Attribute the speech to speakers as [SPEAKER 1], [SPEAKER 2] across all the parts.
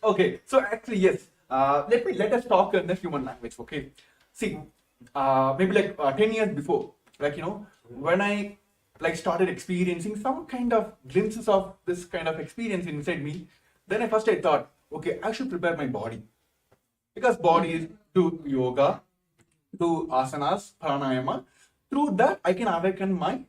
[SPEAKER 1] Okay, so actually, yes. Let us talk in the human language. Okay, see, maybe like 10 years before, like when I like started experiencing some kind of glimpses of this kind of experience inside me, then I thought, okay, I should prepare my body because body is do yoga, do asanas, pranayama. Through that, I can awaken my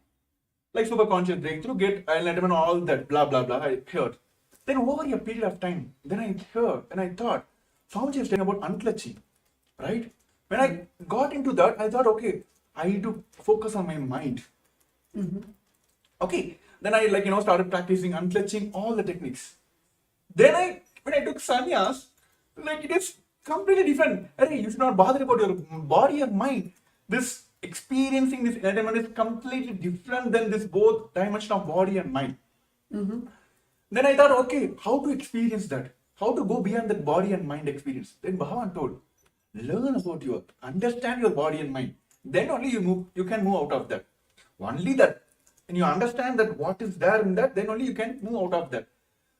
[SPEAKER 1] like super conscious breakthrough, get enlightenment, all that blah blah blah. I heard. Then over a period of time, then I heard and I thought, Swamiji is talking about unclutching, right? When I got into that, I thought, okay, I need to focus on my mind. Okay, then I started practicing unclutching all the techniques. Then when I took sannyas, like it is completely different. Hey, you should not bother about your body or mind. This experiencing this enlightenment is completely different than this both dimension of body and mind. Then I thought, okay, how to experience that? How to go beyond that body and mind experience? Then Bhagavan told, learn about understand your body and mind. Then only you can move out of that. Only that, when you understand that what is there in that, then only you can move out of that.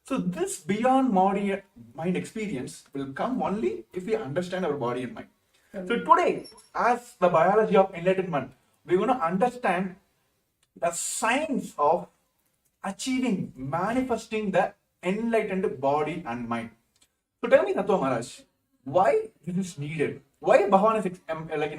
[SPEAKER 1] So this beyond body mind experience will come only if we understand our body and mind. So today, as the biology of enlightenment, we're going to understand the science of achieving, manifesting the enlightened body and mind. So tell me, Natwa Maharaj, why this is needed? Why Bhagavan is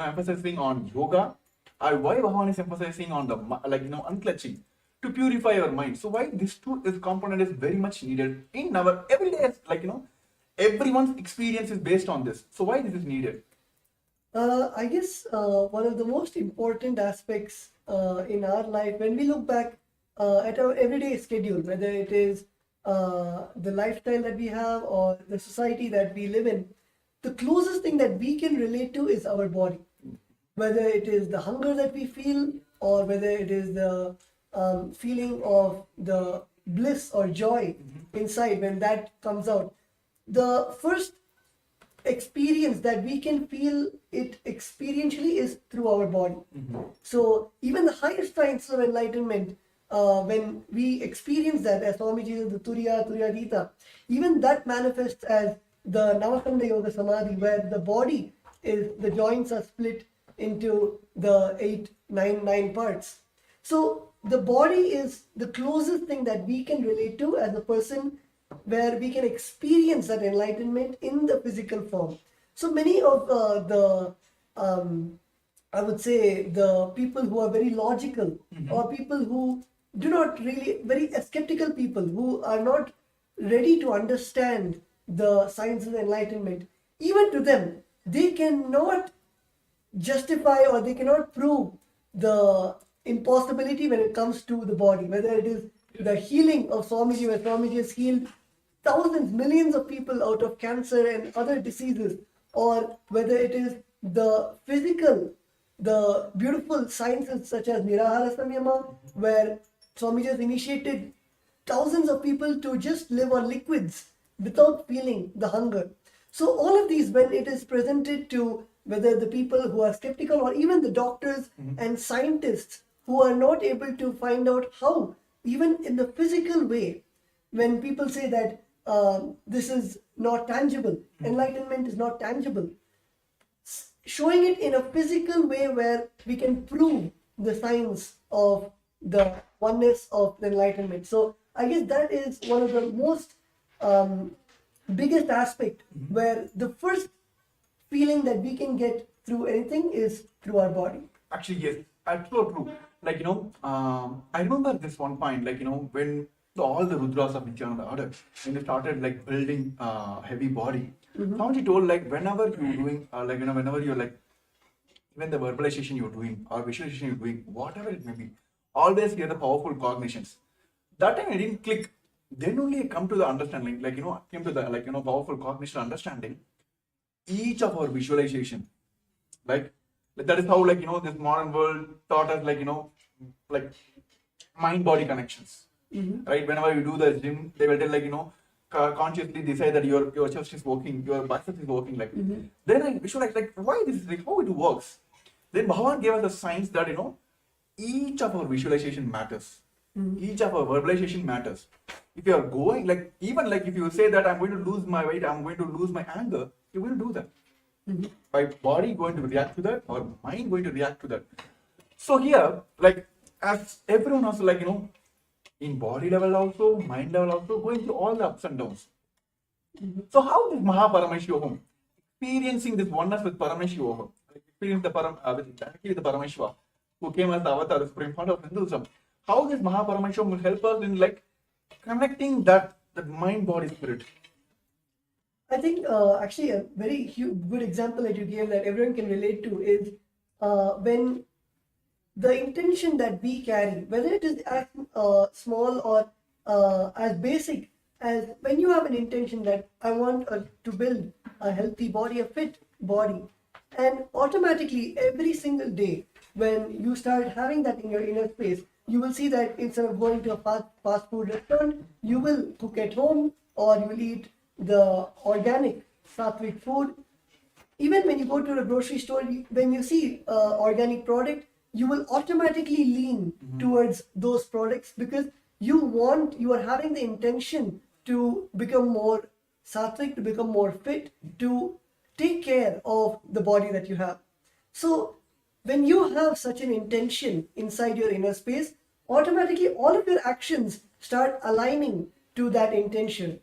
[SPEAKER 1] emphasizing on yoga, or why Bhagavan is emphasizing on the unclutching to purify our mind? So why this component is very much needed in our everyday, everyone's experience is based on this. So why this is needed?
[SPEAKER 2] I guess one of the most important aspects in our life, when we look back at our everyday schedule, whether it is the lifestyle that we have or the society that we live in, the closest thing that we can relate to is our body. Whether it is the hunger that we feel, or whether it is the feeling of the bliss or joy inside when that comes out. The first experience that we can feel it experientially is through our body. So even the highest science of enlightenment, when we experience that, as Swamiji, the Turyadita, even that manifests as the Navakanda Yoga Samadhi, where the body is, the joints are split into the 9 parts. So the body is the closest thing that we can relate to as a person, where we can experience that enlightenment in the physical form. So many of I would say, the people who are very logical, or people who do not really, very skeptical people who are not ready to understand the science of enlightenment, even to them, they cannot justify or they cannot prove the impossibility when it comes to the body, whether it is the healing of Swamiji, where Swamiji has healed thousands, millions of people out of cancer and other diseases, or whether it is the physical, the beautiful sciences such as Nirahara Samyama, where Swamiji has initiated thousands of people to just live on liquids without feeling the hunger. So all of these, when it is presented to whether the people who are skeptical, or even the doctors and scientists who are not able to find out how, even in the physical way, when people say that this is not tangible, enlightenment is not tangible, showing it in a physical way where we can prove the science of the oneness of the enlightenment. So I guess that is one of the most biggest aspect, where the first feeling that we can get through anything is through our body.
[SPEAKER 1] Actually, yes, that's so true. I remember this one point, when all the Rudras of Nithyananda order, when they started building heavy body, Swamiji told whenever you're doing, whenever you're even the verbalization you're doing or visualization you're doing, whatever it may be, always hear the powerful cognitions. That time I didn't click. Then only I come to the understanding, came to the powerful cognition understanding. Each of our visualization, that is how this modern world taught us mind-body connections. Right? Whenever you do the gym, they will tell consciously decide that your chest is working, your bicep is working. Then I visualize why this is how it works. Then Bhagavan gave us the science that each of our visualization matters. Each of our verbalization matters. if you are going, like, even like if you say that I'm going to lose my weight, I'm going to lose my anger, you will do that. My body going to react to that, or mind going to react to that. So here, like, as everyone also, like, in body level also, mind level also, going through all the ups and downs. So how is Mahaparameshivam experiencing this oneness with Paramashivam, like experience the with the Parameshwar, who came as the avatar, the supreme founder of Hinduism? How this Mahaparameshivam will help us in like connecting that mind, body, spirit?
[SPEAKER 2] I think actually a very good example that you gave that everyone can relate to is when the intention that we carry, whether it is as small or as basic as when you have an intention that I want to build a healthy body, a fit body, and automatically every single day when you start having that in your inner space, you will see that instead of going to a fast food restaurant, you will cook at home or you will eat the organic sattvic food. Even when you go to the grocery store, when you see organic product, you will automatically lean towards those products because you are having the intention to become more sattvic, to become more fit, to take care of the body that you have. So when you have such an intention inside your inner space, automatically all of your actions start aligning to that intention.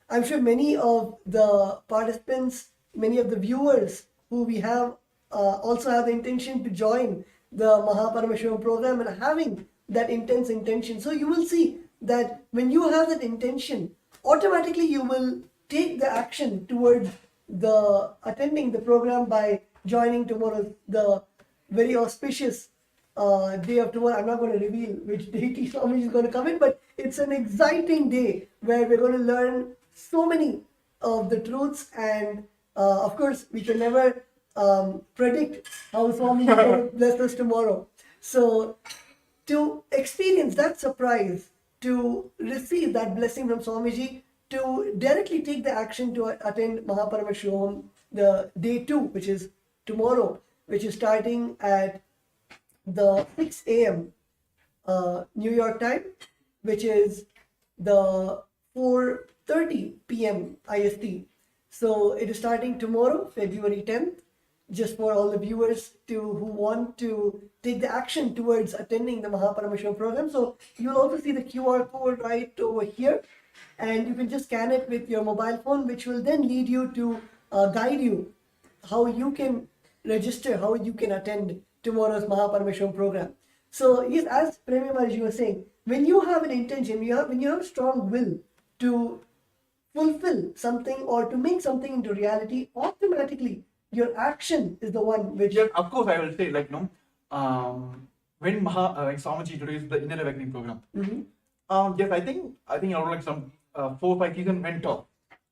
[SPEAKER 2] I'm sure many of the participants, many of the viewers who we have also have the intention to join the Mahaparameshivam program and having that intense intention. So you will see that when you have that intention, automatically you will take the action towards the attending the program by joining tomorrow, the very auspicious day of tomorrow. I'm not going to reveal which deity Swami is going to come in, but it's an exciting day where we're going to learn so many of the truths, and of course we can never predict how Swami is going to bless us tomorrow. So to experience that surprise, to receive that blessing from Swamiji, to directly take the action to attend Mahaparameshivam, the day 2, which is tomorrow, which is starting at the 6 a.m. New York time, which is the 4:30 p.m. IST. So it is starting tomorrow, February 10th, just for all the viewers who want to take the action towards attending the Mahaparameshivam program. So you'll also see the QR code right over here, and you can just scan it with your mobile phone, which will then lead you to guide you how you can register, how you can attend tomorrow's Mahaparameshivam program. So yes, as Premi Maharaj was saying, when you have an intention, when you have strong will to fulfill something or to make something into reality, automatically your action is the one which...
[SPEAKER 1] Yeah, of course, I will say, like, when Swamiji introduced the Inner Awakening program, yes, I think around like some 4 or 5 seasons went off.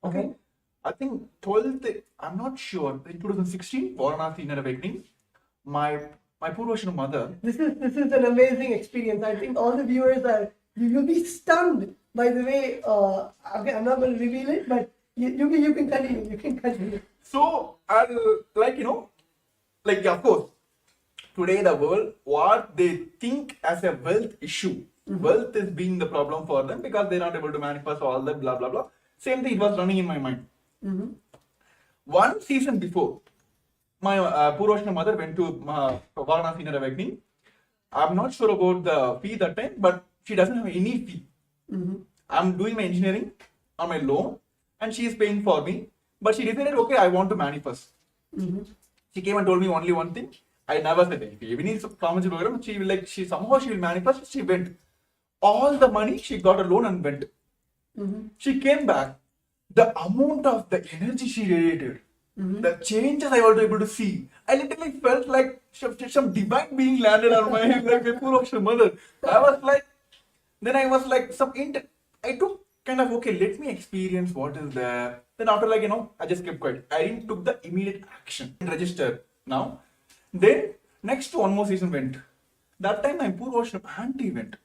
[SPEAKER 1] Okay. I think 12th, I'm not sure, in 2016, Varanasi Inner Awakening, my Purvashana mother...
[SPEAKER 2] This is an amazing experience. I think all the viewers you'll be stunned by the way, okay, I'm not going to reveal it, but you can continue. You can continue.
[SPEAKER 1] So, like, of course, today the world, what they think as a wealth issue, wealth is being the problem for them because they're not able to manifest all that, blah, blah, blah. Same thing, it was running in my mind. One season before, my Purvashana mother went to Varanasi Inner Awakening. I'm not sure about the fee that time, but she doesn't have any fee. I'm doing my engineering on my loan and she is paying for me. But she decided, okay, I want to manifest. She came and told me only one thing. I never said anything. Even in Swamiji program, she will manifest. She went. All the money, she got a loan and went. She came back. The amount of the energy she radiated, the changes I was able to see, I literally felt like some divine being landed on my head, like my Purvashana mother. I was like, I took kind of, okay, let me experience what is there. Then after, I just kept quiet. I didn't took the immediate action and registered now. Then next one more season went. That time my Purvashana auntie went.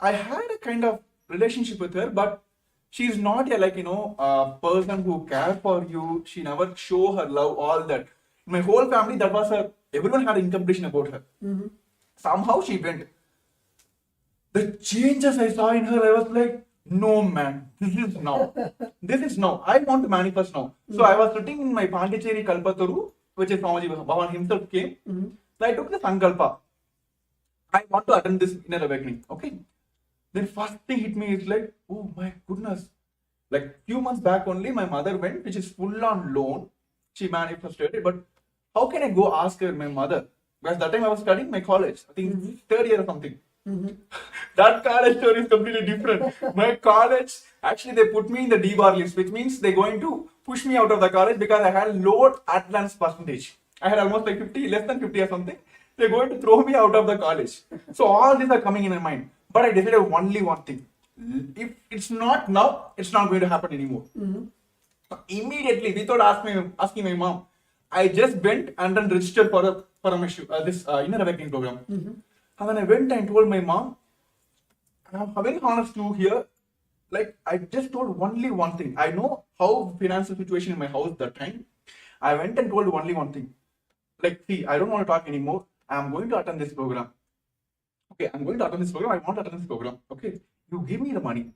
[SPEAKER 1] I had a kind of relationship with her, but she's not a person who cares for you. She never show her love, all that. My whole family, that was her. Everyone had incompletion about her. Somehow she went. The changes I saw in her, I was like, no man, this is now. This is now. I want to manifest now. So I was sitting in my Pondicherry Kalpataru, which is Swamiji Bhavan himself came. So I took the Sankalpa. I want to attend this inner awakening. Okay. Then first thing hit me is like, oh my goodness. Like few months back only, my mother went, which is full on loan. She manifested it, but how can I go ask her, my mother? Because that time I was studying my college, I think third year or something. That college story is completely different. My college, actually, they put me in the D-bar list, which means they're going to push me out of the college because I had low attendance percentage. I had almost like 50, less than 50 or something. They're going to throw me out of the college. So all these are coming in my mind. But I decided only one thing. If it's not now, it's not going to happen anymore. Immediately, without asking my mom, I just went and then registered for a Paramashivam, this inner awakening program. And when I went and told my mom, I'm very honest to here, like I just told only one thing. I know how financial situation in my house that time. I went and told only one thing. Like, see, I don't want to talk anymore. I'm going to attend this program. Okay, I'm going to attend this program. I want to attend this program. Okay, you give me the money.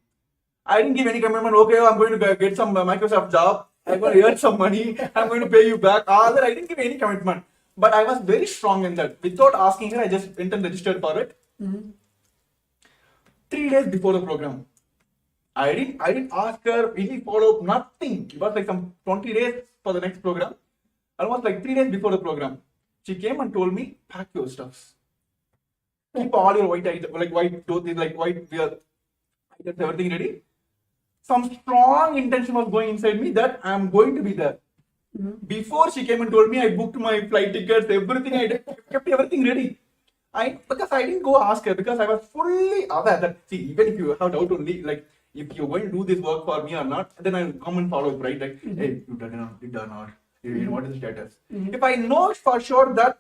[SPEAKER 1] I didn't give any commitment. Okay, I'm going to get some Microsoft job. I'm going to earn some money. I'm going to pay you back. All that I didn't give any commitment. But I was very strong in that. Without asking her, I just went and registered for it. 3 days before the program, I didn't ask her any follow up, nothing. It was like some 20 days for the next program. Almost like 3 days before the program, she came and told me, pack your stuffs. Keep all your white items, like white clothes, like white wear items, everything ready. Some strong intention was going inside me that I am going to be there. Before she came and told me, I booked my flight tickets, everything. I kept everything ready. Because I didn't go ask her because I was fully aware that, see, even if you have doubt only, like if you're going to do this work for me or not, then I'll come and follow up, right? Like, hey, you done or not? What is the status? If I know for sure that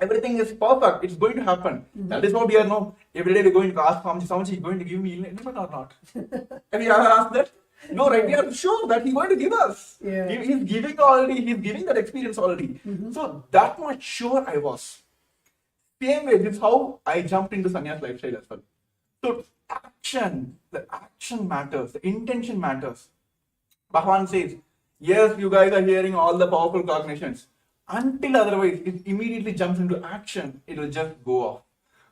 [SPEAKER 1] everything is perfect, it's going to happen. That is what we are now. Every day we're going to ask Swamiji is going to give me enlightenment or not? Have you ever asked that? No, right? We are sure that he's going to give us.
[SPEAKER 2] Yeah.
[SPEAKER 1] He's giving already. He's giving that experience already. So that much sure I was. Same way, this is how I jumped into sannyas lifestyle as well. So the action matters, the intention matters. Bhagavan says, yes, you guys are hearing all the powerful cognitions. Until otherwise, it immediately jumps into action, it will just go off.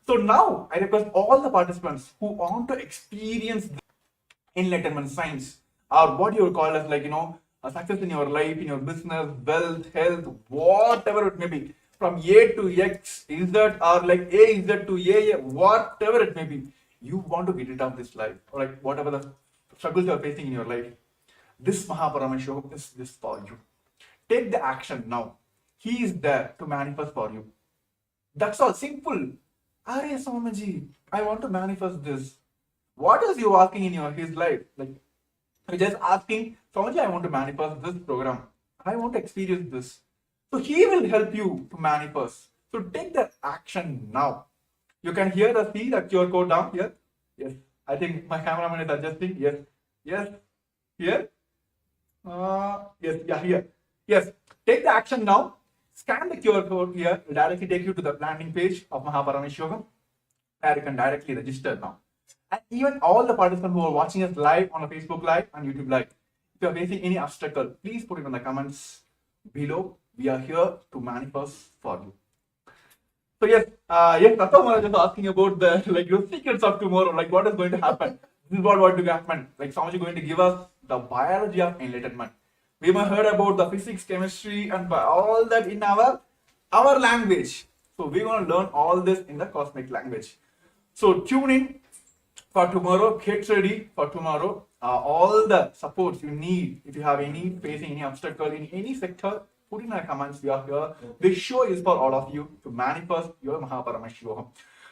[SPEAKER 1] So now, I request all the participants who want to experience enlightenment science, or what you would call as like, a success in your life, in your business, wealth, health, whatever it may be, from A to X, Z, or like A, Z to A, whatever it may be, you want to get rid of this life, or like whatever the struggles you are facing in your life. This Paramashivam is this for you. Take the action now. He is there to manifest for you. That's all. Simple. Are Swamiji, I want to manifest this. What is you asking in his life? Like, you're just asking, Swamiji, I want to manifest this program. I want to experience this. So he will help you to manifest. So take that action now. You can see the QR code down here. Yes. I think my cameraman is adjusting. Yes. Yes. Here. Yes. Yeah. Here. Yes. Take the action now. Scan the QR code here. It will directly take you to the landing page of Paramashivam. And you can directly register now. And even all the participants who are watching us live on a Facebook Live and YouTube Live, if you are facing any obstacle, please put it in the comments below. We are here to manifest for you. So yes, Tattva Maharaj is asking about the secrets of tomorrow, like what is going to happen. This is what going to happen. Like Swamiji is going to give us the biology of enlightenment. We might heard about the physics, chemistry, and all that in our language. So we're going to learn all this in the cosmic language. So tune in for tomorrow. Get ready for tomorrow. All the supports you need, if you have facing any obstacle in any sector, put in the comments. We are here. This show is for all of you to manifest your Paramashivam.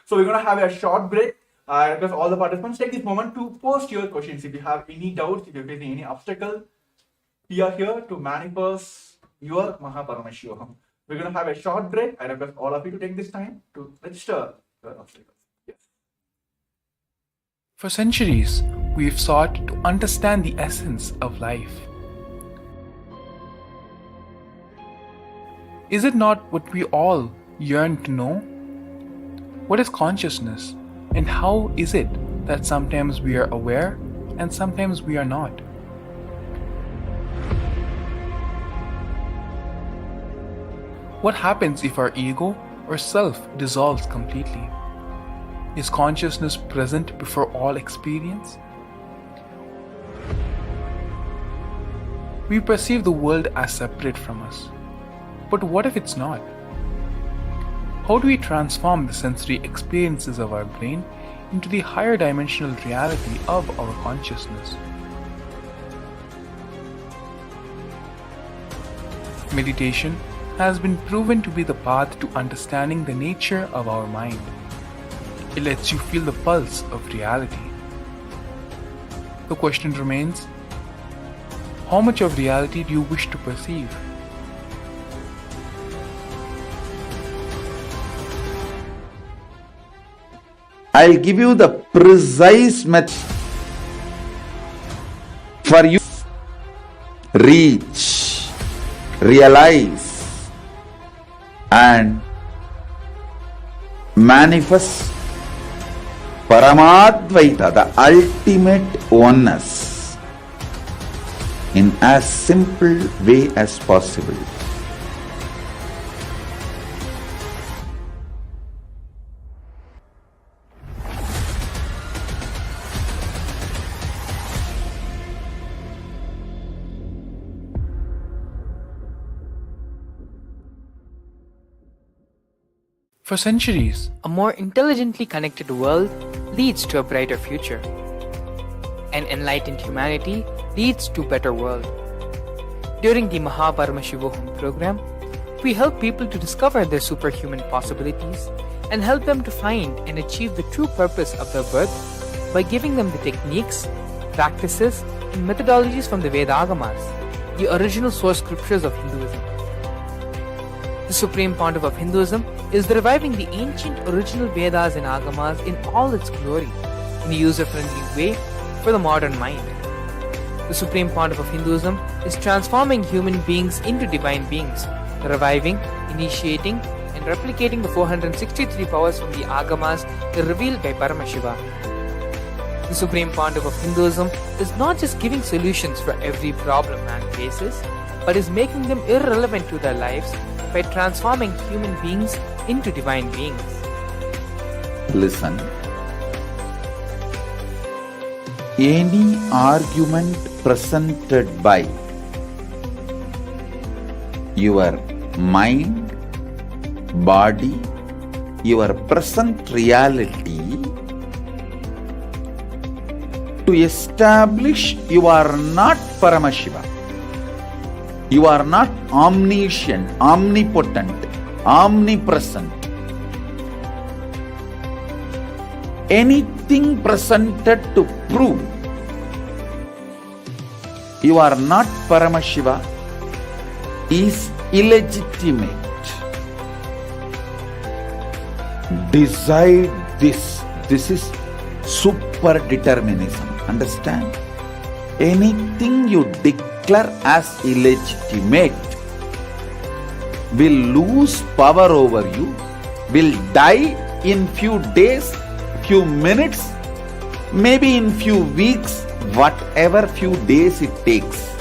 [SPEAKER 1] So we're going to have a short break. I request all the participants take this moment to post your questions. If you have any doubts, if you're facing any obstacle, we are here to manifest your Paramashivam. We're going to have a short break. I request all of you to take this time to register your obstacles. Yes.
[SPEAKER 3] For centuries, we've sought to understand the essence of life. Is it not what we all yearn to know? What is consciousness? And how is it that sometimes we are aware and sometimes we are not? What happens if our ego or self dissolves completely? Is consciousness present before all experience? We perceive the world as separate from us. But what if it's not? How do we transform the sensory experiences of our brain into the higher dimensional reality of our consciousness? Meditation has been proven to be the path to understanding the nature of our mind. It lets you feel the pulse of reality. The question remains, how much of reality do you wish to perceive?
[SPEAKER 4] I'll give you the precise method for you to reach, realize, and manifest Paramadvaita, the ultimate oneness, in as simple way as possible.
[SPEAKER 3] For centuries,
[SPEAKER 5] A more intelligently connected world leads to a brighter future. An enlightened humanity leads to a better world. During the Paramashivam program, we help people to discover their superhuman possibilities and help them to find and achieve the true purpose of their birth by giving them the techniques, practices, and methodologies from the Vedagamas, the original source scriptures of Hinduism. The Supreme Pontiff of Hinduism is reviving the ancient original Vedas and Agamas in all its glory, in a user-friendly way for the modern mind. The Supreme Pontiff of Hinduism is transforming human beings into divine beings, reviving, initiating, and replicating the 463 powers from the Agamas revealed by Paramashivam. The Supreme Pontiff of Hinduism is not just giving solutions for every problem man faces, but is making them irrelevant to their lives by transforming human beings into divine beings.
[SPEAKER 4] Listen. Any argument presented by your mind, body, your present reality to establish you are not Paramashiva. You are not omniscient, omnipotent, omnipresent. Anything presented to prove you are not Paramashiva is illegitimate. Decide this. This is super determinism. Understand? Anything you declare as illegitimate will lose power over you, will die in few days, few minutes, maybe in few weeks, whatever few days it takes.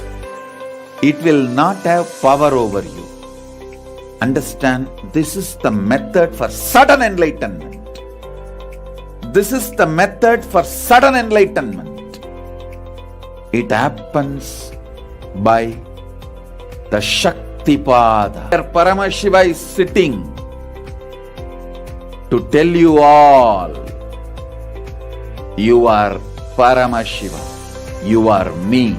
[SPEAKER 4] It will not have power over you. Understand, this is the method for sudden enlightenment. This is the method for sudden enlightenment. It happens by the Shaktipada. Where Paramashiva is sitting to tell you all, you are Paramashiva, you are me,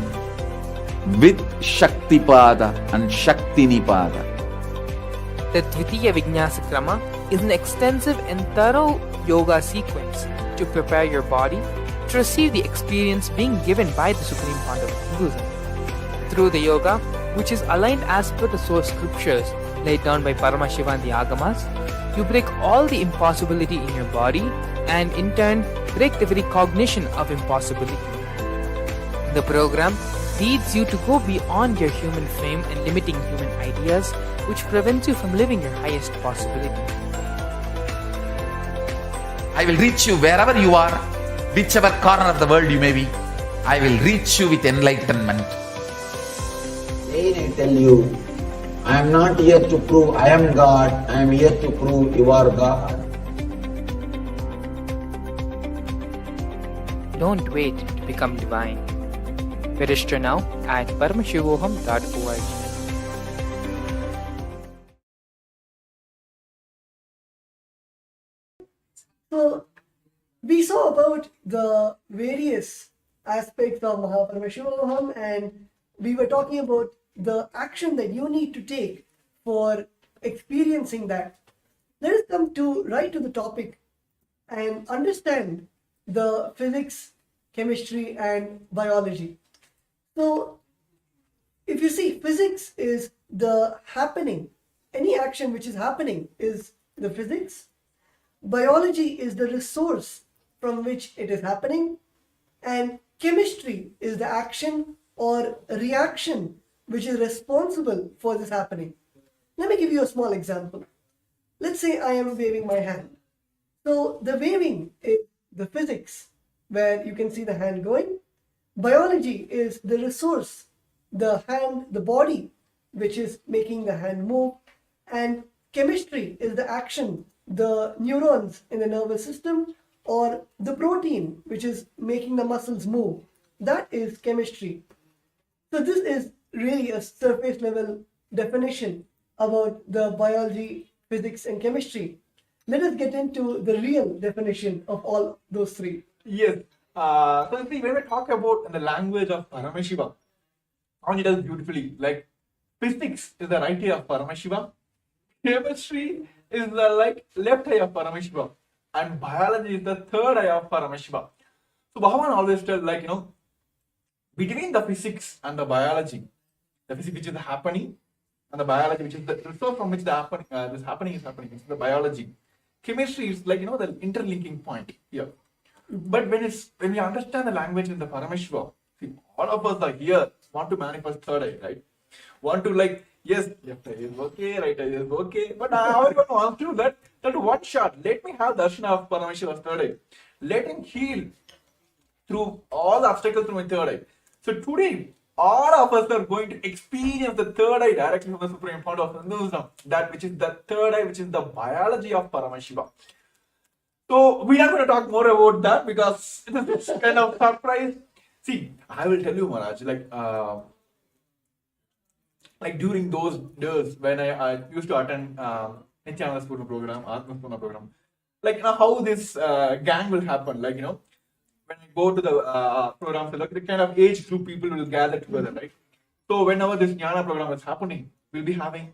[SPEAKER 4] with Shaktipada and Shaktinipada.
[SPEAKER 5] The Dvitiya Vijnasa Krama is an extensive and thorough yoga sequence to prepare your body to receive the experience being given by the Supreme Pontiff of Hinduism. Through the yoga, which is aligned as per the source scriptures laid down by Paramashiva and the Agamas, you break all the impossibility in your body and in turn break the very cognition of impossibility. The program leads you to go beyond your human frame and limiting human ideas, which prevents you from living your highest possibility.
[SPEAKER 4] I will reach you wherever you are, whichever corner of the world you may be. I will reach you with enlightenment.
[SPEAKER 6] Again I tell you, I am not here to prove I am God, I am here to prove you are God.
[SPEAKER 5] Don't wait to become divine. Register now at paramashivoham.org.
[SPEAKER 2] So we saw about the various aspects of Paramashivam, and we were talking about the action that you need to take for experiencing that. Let us come to right to the topic and understand the physics, chemistry, and biology. So if you see, physics is the happening. Any action which is happening is the physics. Biology is the resource from which it is happening, and chemistry is the action or reaction which is responsible for this happening. Let me give you a small example. Let's say I am waving my hand. So the waving is the physics, where you can see the hand going. Biology is the resource, the hand, the body, which is making the hand move. And chemistry is the action, the neurons in the nervous system, or the protein which is making the muscles move. That is chemistry. So this is really a surface level definition about the biology, physics, and chemistry. Let us get into the real definition of all those three.
[SPEAKER 1] Yes. So see, when we talk about the language of Paramashiva, Anya does beautifully. Like physics is the right eye of Paramashiva, chemistry is the left eye of Paramashiva, and biology is the third eye of Paramashiva. So Bhagavan always tells between the physics and the biology, the physics which is happening and the biology which is the resource from which the this happening is happening. It's the biology. Chemistry is the interlinking point here. But when we understand the language in the Paramashiva, see, all of us are here want to manifest third eye, right? Want to yes, left eye is okay, right eye is okay, but everyone wants to that one shot. Let me have darshan of Paramashiva's third eye. Let him heal through all the obstacles through my third eye. So today, all of us are going to experience the third eye directly from the Supreme Fount of Hinduism, that which is the third eye, which is the biology of Paramashiva. So we are going to talk more about that because it is kind of surprise. See, I will tell you, Maharaj, during those days when I used to attend Nithyananda Spurna program, Atma Spurna program, how this gang will happen, when I go to the program, the kind of age group people will gather together, right? So whenever this Jnana program is happening, we'll be having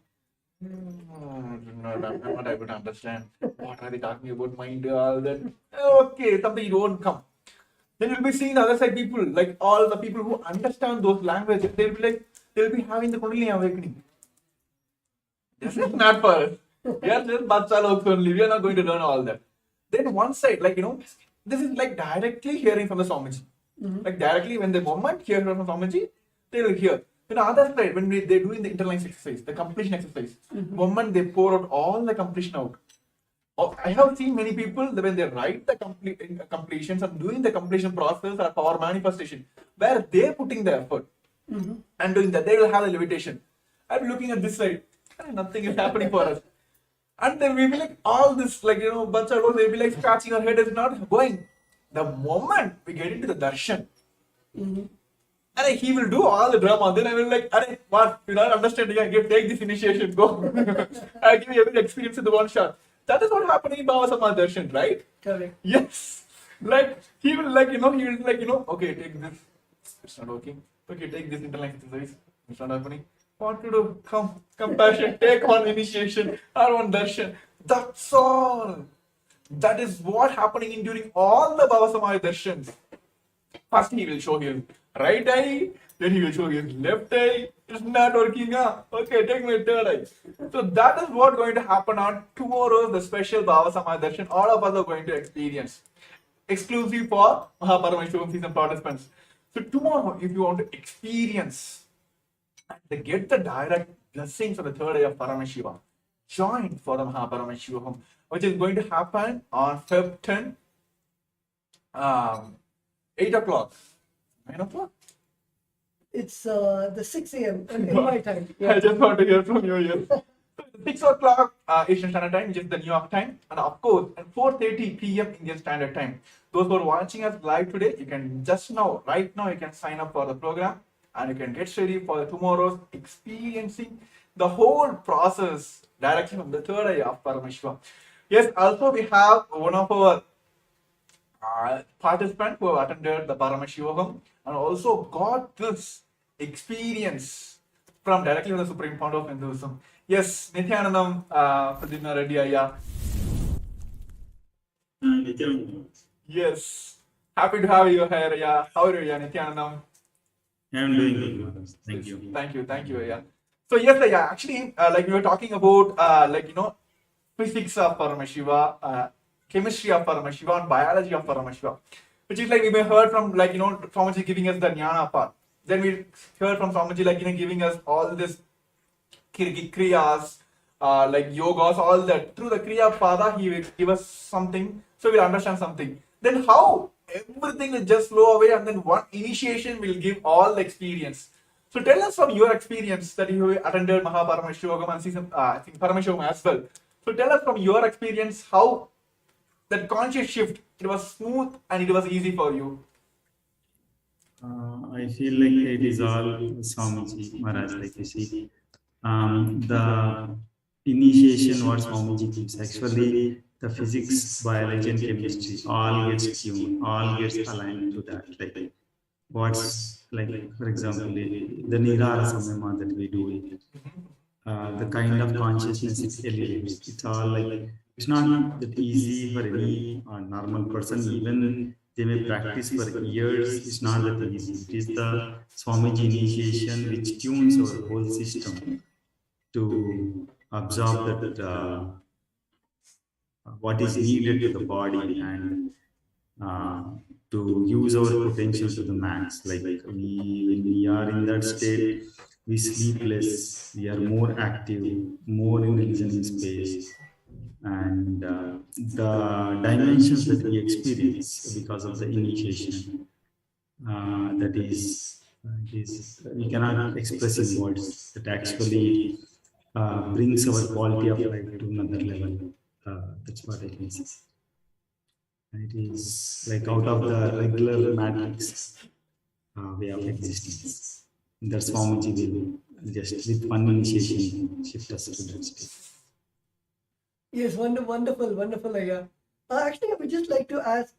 [SPEAKER 1] I'm not able to understand. What are they talking about? Mind, all that. Okay, something you won't come. Then you'll be seeing the other side people, all the people who understand those languages, they'll be having the Kundalini awakening. This is not for us. We are just Batsa only. We are not going to learn all that. Then one side, this is directly hearing from the Swamiji. Directly when the moment hear from Swamiji, they will hear. Then the other side, when they're doing the interlines exercise, the completion exercise, moment they pour out all the completion out. I have seen many people when they write the completions and doing the completion process or power manifestation, where they're putting the effort and doing that, they will have the levitation. I'm looking at this side, and nothing is happening for us. And then we will all this, Bacha, they'll be scratching our head, is not going. The moment we get into the darshan, and he will do all the drama. Then I will what? You're not understanding. Take this initiation. Go. I'll give you every experience in the one shot. That is what happening in Baba Sama Darshan, right?
[SPEAKER 2] Correct.
[SPEAKER 1] Yes. He will okay, take this. It's not working. Okay, take this interline exercise. It's not happening. What to do? Come, compassion. Take one initiation or one darshan. That's all. That is what happening during all the Baba Sama Darshans. First he will show his right eye, then he will show his left eye. It's not working. Okay, take my third eye. So that is what going to happen on tomorrow's the special Baba Sama Darshan. All of us are going to experience. Exclusive for Paramashivam season participants. So tomorrow, if you want to experience and get the direct blessings of the third eye of Paramashiva, join for the Paramashivam. which is going to happen on Feb 10, 8 o'clock, 9 o'clock.
[SPEAKER 2] It's the 6 a.m. in my time.
[SPEAKER 1] I just want to hear from you here. 6 o'clock Eastern Standard Time, which is the New York time, and of course at 4:30 p.m. Indian Standard Time. Those who are watching us live today, you can just now, right now, you can sign up for the program and you can get ready for tomorrow's experiencing the whole process directly from the third eye of Paramashivam. Yes, also we have one of our participants who have attended the Paramashivam and also got this experience from directly from the Supreme Founder of Hinduism. Yes, Nithyanandam Pradipna Reddy Ayya.
[SPEAKER 7] Nithyananda.
[SPEAKER 1] Yes, happy to have you here. Yeah, how are you, Nithyanandam?
[SPEAKER 7] I'm doing good, Maharaj. Thank you.
[SPEAKER 1] Thank you. Yeah. So yes, yeah. Actually, like we were talking about, physics of Paramashiva, chemistry of Paramashiva, and biology of Paramashiva, which is like we may heard from Swamiji giving us the jnana part. Then we heard from Swamiji giving us all this kriyas, yogas, all that. Through the kriya pada, he will give us something, so we'll understand something. Then how everything will just flow away, and then one initiation will give all the experience. So tell us from your experience that you attended Paramashivam and season, I think Paramashivam as well. So tell us from your experience how that conscious shift, it was smooth and it was easy for you.
[SPEAKER 7] I feel like it is all Swamiji Maharaj, like you see. The initiation what Swamiji gives, actually the physics, biology and chemistry all gets tuned, all gets aligned to that. Like what's like, for example, the Nirara Samyama that we do, the kind of consciousness it elevates. It's all like, it's not that easy for any normal person. Even they may practice for years. It's not that easy. It is the Swamiji initiation which tunes our whole system to absorb that what is needed to the body and to use our potential to the max. Like when we are in that state, we sleep less, we are more active, more in the listening space, and the dimensions that we experience because of the initiation, that is we cannot express in words. That actually brings our quality of life to another level. That's what I can say. It is like out of the regular matrix way of existence. That's Swamiji will just with one initiation shift us to that state.
[SPEAKER 2] Yes, wonderful, Ayya. Actually, I would just like to ask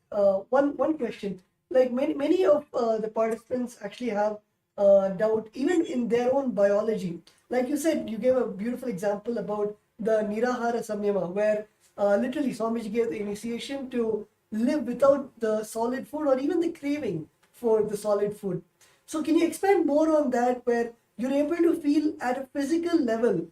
[SPEAKER 2] one question. Like many of the participants actually have doubt even in their own biology. Like you said, you gave a beautiful example about the Nirahara Samyama, where literally Swamiji gave the initiation to live without the solid food or even the craving for the solid food. So can you expand more on that, where you're able to feel at a physical level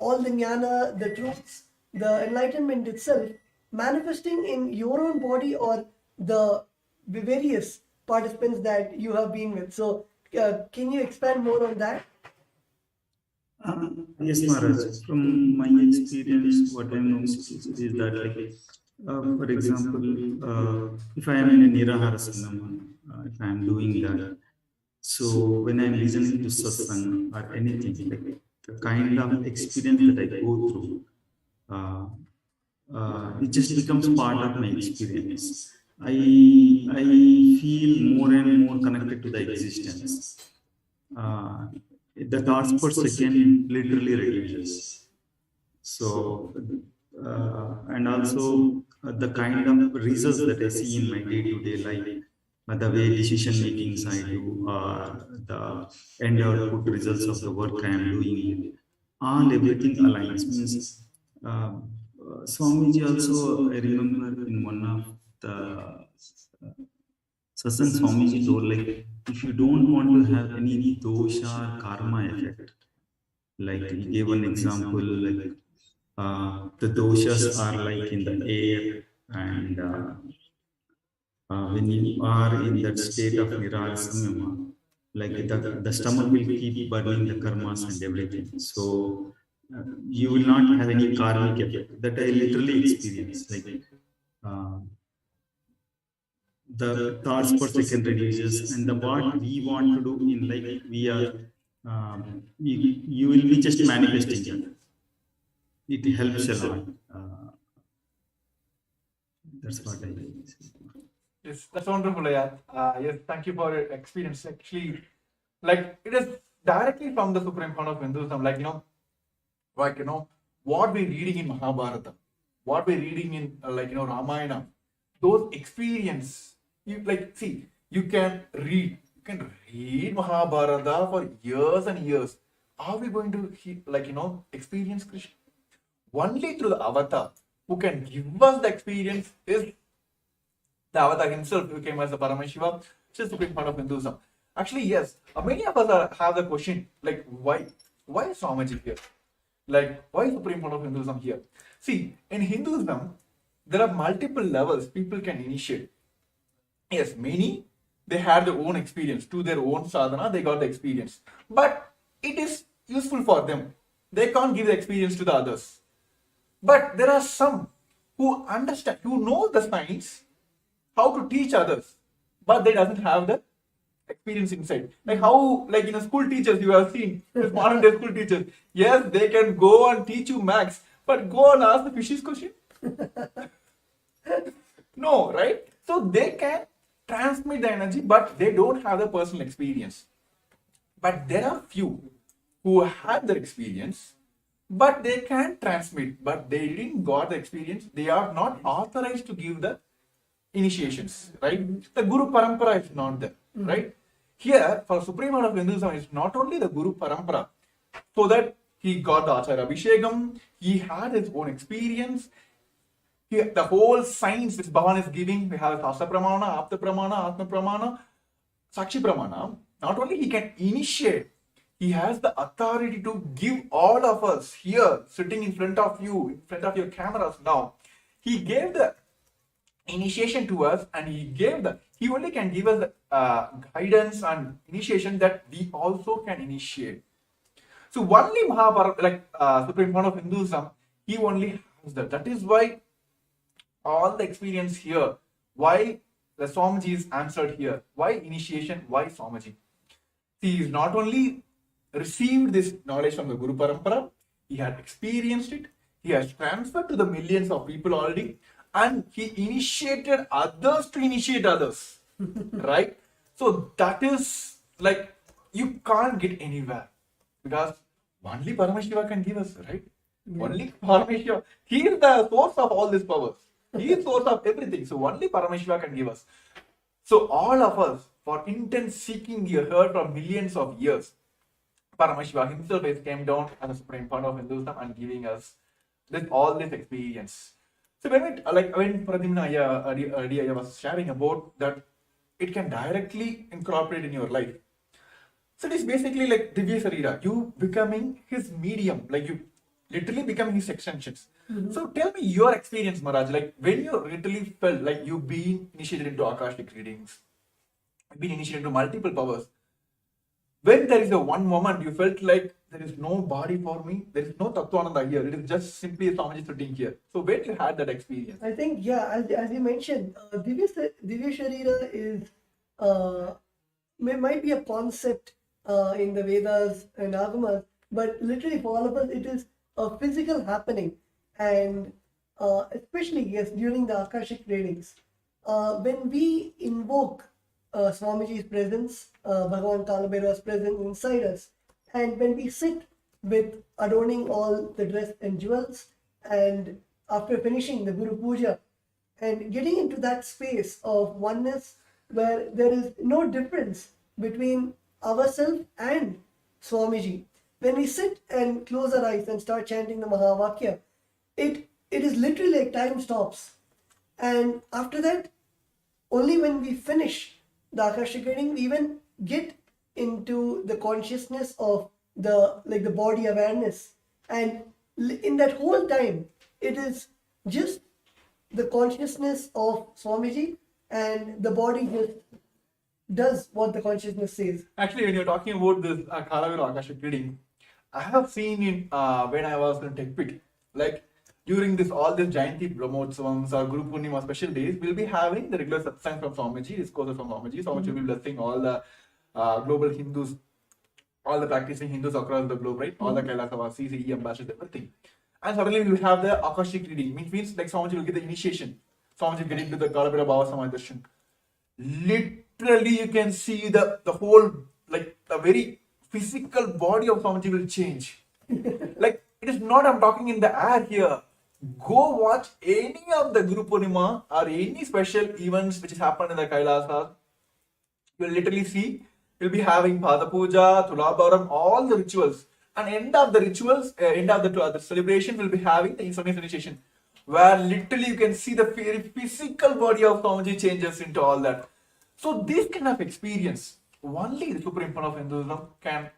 [SPEAKER 2] all the jnana, the truths, the enlightenment itself manifesting in your own body or the various participants that you have been with? So can you expand more on that?
[SPEAKER 7] Yes, Maharaj. From my experience, what I know is that, like, for example, if I am in a Nirahara Sanama, if I am doing that, so when I am listening to satsang or anything, like the kind of experience that I go through, it just becomes part of my experience. I feel more and more connected to the existence. The thoughts per second literally reduces. So, and also the kind of results that I see in my day-to-day life, the way decision makings I do, or the end output results of the work I am doing, everything aligns. Means Swamiji also, I remember in one of the Sasan Swamiji told, like, if you don't want to have any dosha or karma effect, like he gave an example, like the doshas are like in the air, and when you are in that state of Nirara Samyama, like the stomach will keep burning the karmas and everything. So you will not have any karmic effect. That I literally experience. Like the thoughts per second reduces, and the what we want to do in life, we are you will be just manifesting that. It helps a lot. That's what I say.
[SPEAKER 1] Yes, that's wonderful, yeah. Yes, thank you for your experience. Actually, like it is directly from the supreme fount of Hinduism. What we're reading in Mahabharata, what we're reading in Ramayana, those experience. You can read Mahabharata for years and years. Are we going to experience Krishna? Only through the avatar who can give us the experience is the avatar himself, who came as the Paramashivam, which is the big part of Hinduism. Actually, yes, many of us have the question like, why is Swamiji here? Like, why is Supreme Fount of Hinduism here? See, in Hinduism, there are multiple levels people can initiate. Yes, many they had their own experience to their own sadhana, they got the experience, but it is useful for them. They can't give the experience to the others. But there are some who understand, who know the science, how to teach others, but they doesn't have the experience inside. Like how, school teachers you have seen, this modern day school teachers. Yes, they can go and teach you maths, but go and ask the fishes question. No, right? So they can transmit the energy, but they don't have the personal experience. But there are few who have the experience, but they can transmit, but they didn't got the experience. They are not authorized to give the initiations, right? The Guru Parampara is not there, right? Here, for Supreme Lord of Hinduism, it's not only the Guru Parampara, so that he got the Acharya Abhishekam, he had his own experience. The whole science which Bhavan is giving, we have Shastra Pramana, Apta Pramana, Atma Pramana, Sakshi Pramana. Not only he can initiate, he has the authority to give all of us here, sitting in front of you, in front of your cameras now. He gave the initiation to us, and he only can give us the guidance and initiation that we also can initiate. So only Mahabharata, Supreme Fount of Hinduism, he only has that. That is why all the experience here, why the Swamiji is answered here, why initiation, why Swamiji. He is not only received this knowledge from the Guru Parampara, he had experienced it, he has transferred to the millions of people already, and he initiated others to initiate others. Right? So that is like, you can't get anywhere, because only Paramashiva can give us, right? Yeah. Only Paramashiva. He is the source of all these powers. He is source of everything. So only Paramashiva can give us. So all of us, for intense seeking, you heard from millions of years, Paramashiva himself has came down as a Supreme Fount of Hinduism and giving us all this experience. So when Pradyumna earlier was sharing about that, it can directly incorporate in your life. So it is basically like Divya Sarira, you becoming his medium, like you literally becoming his extensions. Mm-hmm. So tell me your experience, Maharaj, like when you literally felt like you've been initiated into Akashic readings, been initiated into multiple powers. When there is a one moment you felt like there is no body for me, there is no Tattvananda here, it is just simply a Swamiji sitting here. So when you had that experience?
[SPEAKER 2] I think, yeah, as you mentioned, Divya Sharira is, might be a concept in the Vedas and Agamas, but literally for all of us, it is a physical happening. And especially, yes, during the Akashic readings, when we invoke Swamiji's presence, Bhagavan Kalabhairava's presence inside us, and when we sit with adorning all the dress and jewels, and after finishing the Guru Puja, and getting into that space of oneness where there is no difference between ourselves and Swamiji. When we sit and close our eyes and start chanting the Mahavakya, it is literally like time stops. And after that, only when we finish the Akashic reading, we even get into the consciousness of the body awareness. And in that whole time, it is just the consciousness of Swamiji, and the body just does what the consciousness says.
[SPEAKER 1] Actually, when you're talking about this Kalabhairava Akashic reading, I have seen in when I was in TechPit, like during this all these Jayanti Brahmotsavams or Guru Purnima special days, we'll be having the regular satsang from Swamiji, discourses from Swamiji. Swamiji will be blessing all the global Hindus, all the practicing Hindus across the globe, right? All the Kailasavasis, CE ambassadors, everything. And suddenly we will have the Akashic reading, which means like Swamiji will get the initiation. Swamiji will get into the Kalabira Baba Samaj Darshan. Literally, you can see the whole, like the very physical body of Swamiji will change. Like, it is not I'm talking in the air here. Go watch any of the Guru Purnima or any special events which has happened in the Kailasas. You'll literally see, you'll be having Pada Puja, Tulabharam, all the rituals. And end of the rituals, end of the celebration, will be having the initiation, where literally you can see the very physical body of Swamiji changes into all that. So this kind of experience, only the Supreme Fund of Hinduism can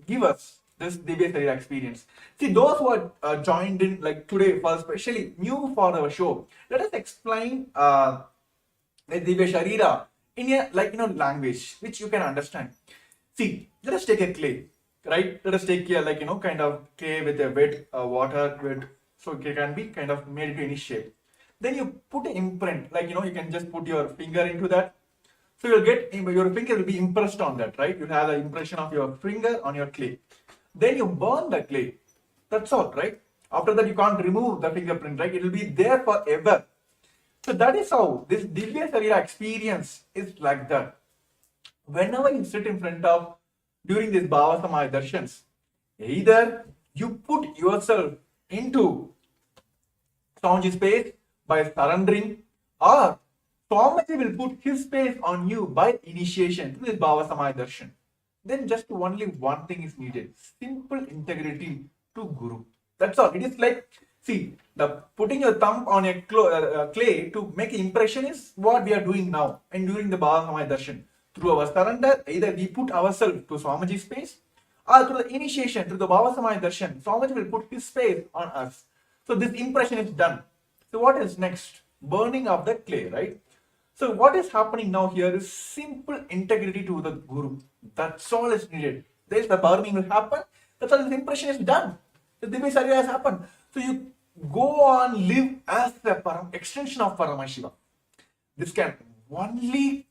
[SPEAKER 1] give us this Divya Sarira experience. See, those who are joined in like today, for especially new for our show, let us explain the Divya Sharira in a language which you can understand. See, let us take a clay, right? Let us take a kind of clay with a wet water, with so it can be kind of made into any shape. Then you put an imprint, you can just put your finger into that. So you'll get your finger will be impressed on that, right? You'll have the impression of your finger on your clay. Then you burn the clay. That's all, right? After that, you can't remove the fingerprint, right? It will be there forever. So that is how this Divya Sarira experience is like that. Whenever you sit in front of during these Bhava Samaya Darshans, either you put yourself into Swamiji's space by surrendering, or Swamiji will put his space on you by initiation to this Bhava Samaya Darshan. Then just only one thing is needed: simple integrity to Guru. That's all. It is like, see, the putting your thumb on a clay to make an impression is what we are doing now and during the Bhava Samaya Darshan. Through our surrender, either we put ourselves to Swamiji's space, or through the initiation, through the Bhava Samaya Darshan, Swamiji will put his space on us. So this impression is done. So what is next? Burning of the clay, right? So what is happening now here is simple integrity to the Guru. That's all is needed. There is the burning will happen. That's all. The impression is done. The Divya Sarira has happened. So you go on, live as the extension of Paramashivam. This can only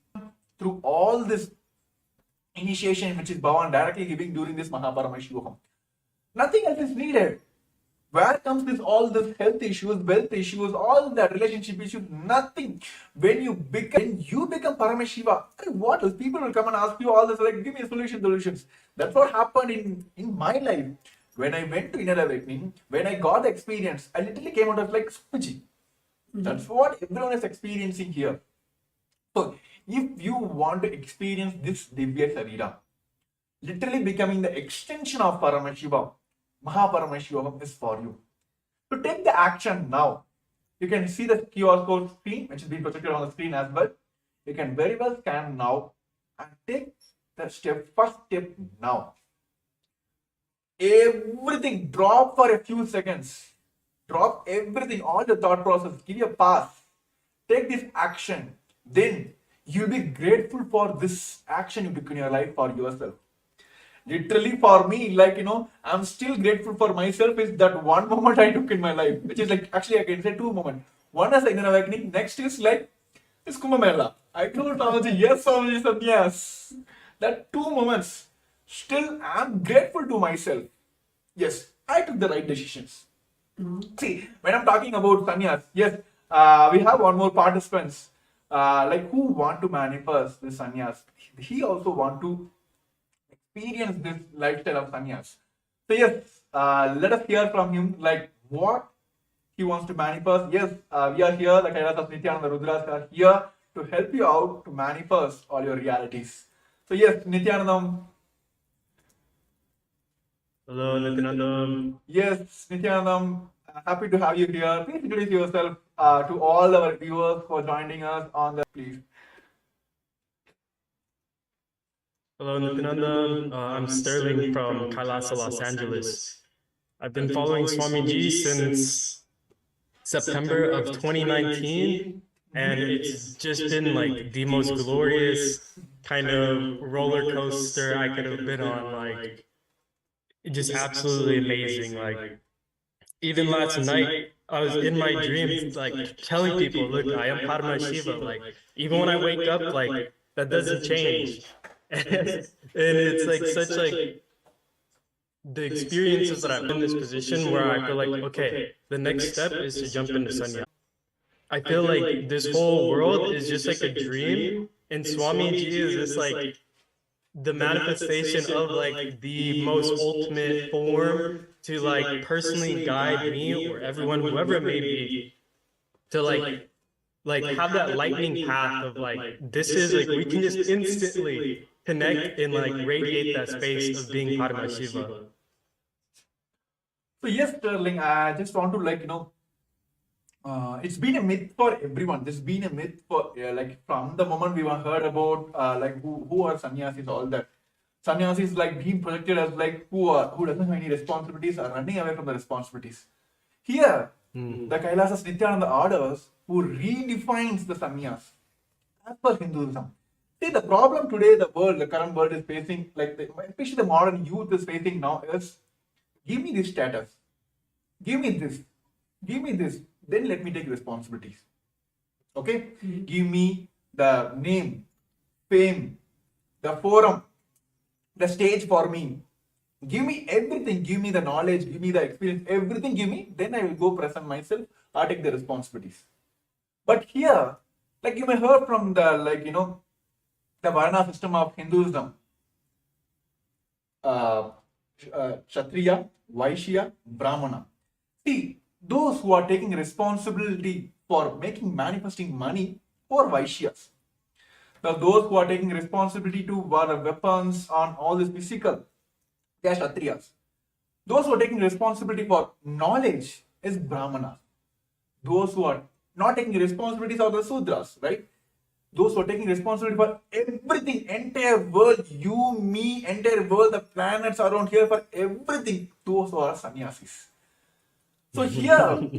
[SPEAKER 1] through all this initiation which is Bhavan directly giving during this Mahaparamashivaham. Nothing else is needed. Where comes this all this health issues, wealth issues, all the relationship issues? Nothing. When you become Paramashiva, what else? People will come and ask you all this, like, give me a solutions. That's what happened in my life. When I went to inner awakening, when I got the experience, I literally came out of like Swamiji. That's what everyone is experiencing here. So if you want to experience this Divya Sarira, literally becoming the extension of Paramashiva, Mahaparamashivam is for you. To take the action now, you can see the QR code screen, which is being projected on the screen as well. You can very well scan now and take the first step now. Everything, drop for a few seconds. Drop everything, all the thought process, give you a pass. Take this action. Then you'll be grateful for this action you took in your life for yourself. Literally for me, I'm still grateful for myself is that one moment I took in my life, which is like, actually I can say two moments. One is inner awakening, next is like this Kumbh Mela. I told Swamiji, yes, Swamiji said yes. That 2 moments, still I'm grateful to myself. Yes, I took the right decisions. See, when I'm talking about sannyas, yes, we have one more participants, who want to manifest this sannyas. He also want to experience this lifestyle of sannyas. So yes, let us hear from him, like what he wants to manifest. Yes, we are here, the Kailas of Nithyananda Rudras are here to help you out to manifest all your realities. So yes, Nithyanandam.
[SPEAKER 8] Hello, Nithyananda.
[SPEAKER 1] Yes, Nithyanandam, happy to have you here. Please introduce yourself to all our viewers who are joining us on the, please.
[SPEAKER 8] Hello, Nithyananda. I'm Sterling from Kailasa, Los Angeles. I've been following Swamiji since September of 2019, and it's just been like the most glorious kind of roller coaster I could have been on. Like, just absolutely amazing. Like even last night, I was in my dreams, like telling people, "Look, I am Paramashiva." Like even when I wake up, like that doesn't change, and it's like such like the experiences that I've been in this position where I feel like, okay, the next step is to jump into sannyas. I feel like this whole world is just like a dream, and Swamiji is just like the manifestation of like the most ultimate form to like personally guide me or everyone, whoever it may be, to like have that lightning path of like this is like we can just instantly connect and like radiate that space of being Paramashiva.
[SPEAKER 1] So yes, Sterling, I just want to it's been a myth for everyone. This has been a myth for like from the moment we were heard about like who are sannyasis, all that. Sannyasis like being projected as like who doesn't have any responsibilities are running away from the responsibilities. Here, the Kailasas Nithyananda orders who redefines the sannyas as per Hinduism. See, the problem today, the current world is facing, especially the modern youth is facing now is, give me this status, give me this, give me this, then let me take responsibilities. Okay? Give me the name, fame, the forum, the stage for me. Give me everything, give me the knowledge, give me the experience, everything give me, then I will go present myself or take the responsibilities. But here, like you may heard from the the Varna system of Hinduism, Kshatriya, Vaishya, Brahmana. See, those who are taking responsibility for manifesting money or Vaishyas. Now, those who are taking responsibility to wear weapons on all this physical, they are Kshatriyas. Those who are taking responsibility for knowledge is Brahmanas. Those who are not taking responsibilities are the Sudras, right? Those who are taking responsibility for everything, entire world, you, me, entire world, the planets around here, for everything, those who are sannyasis. So here,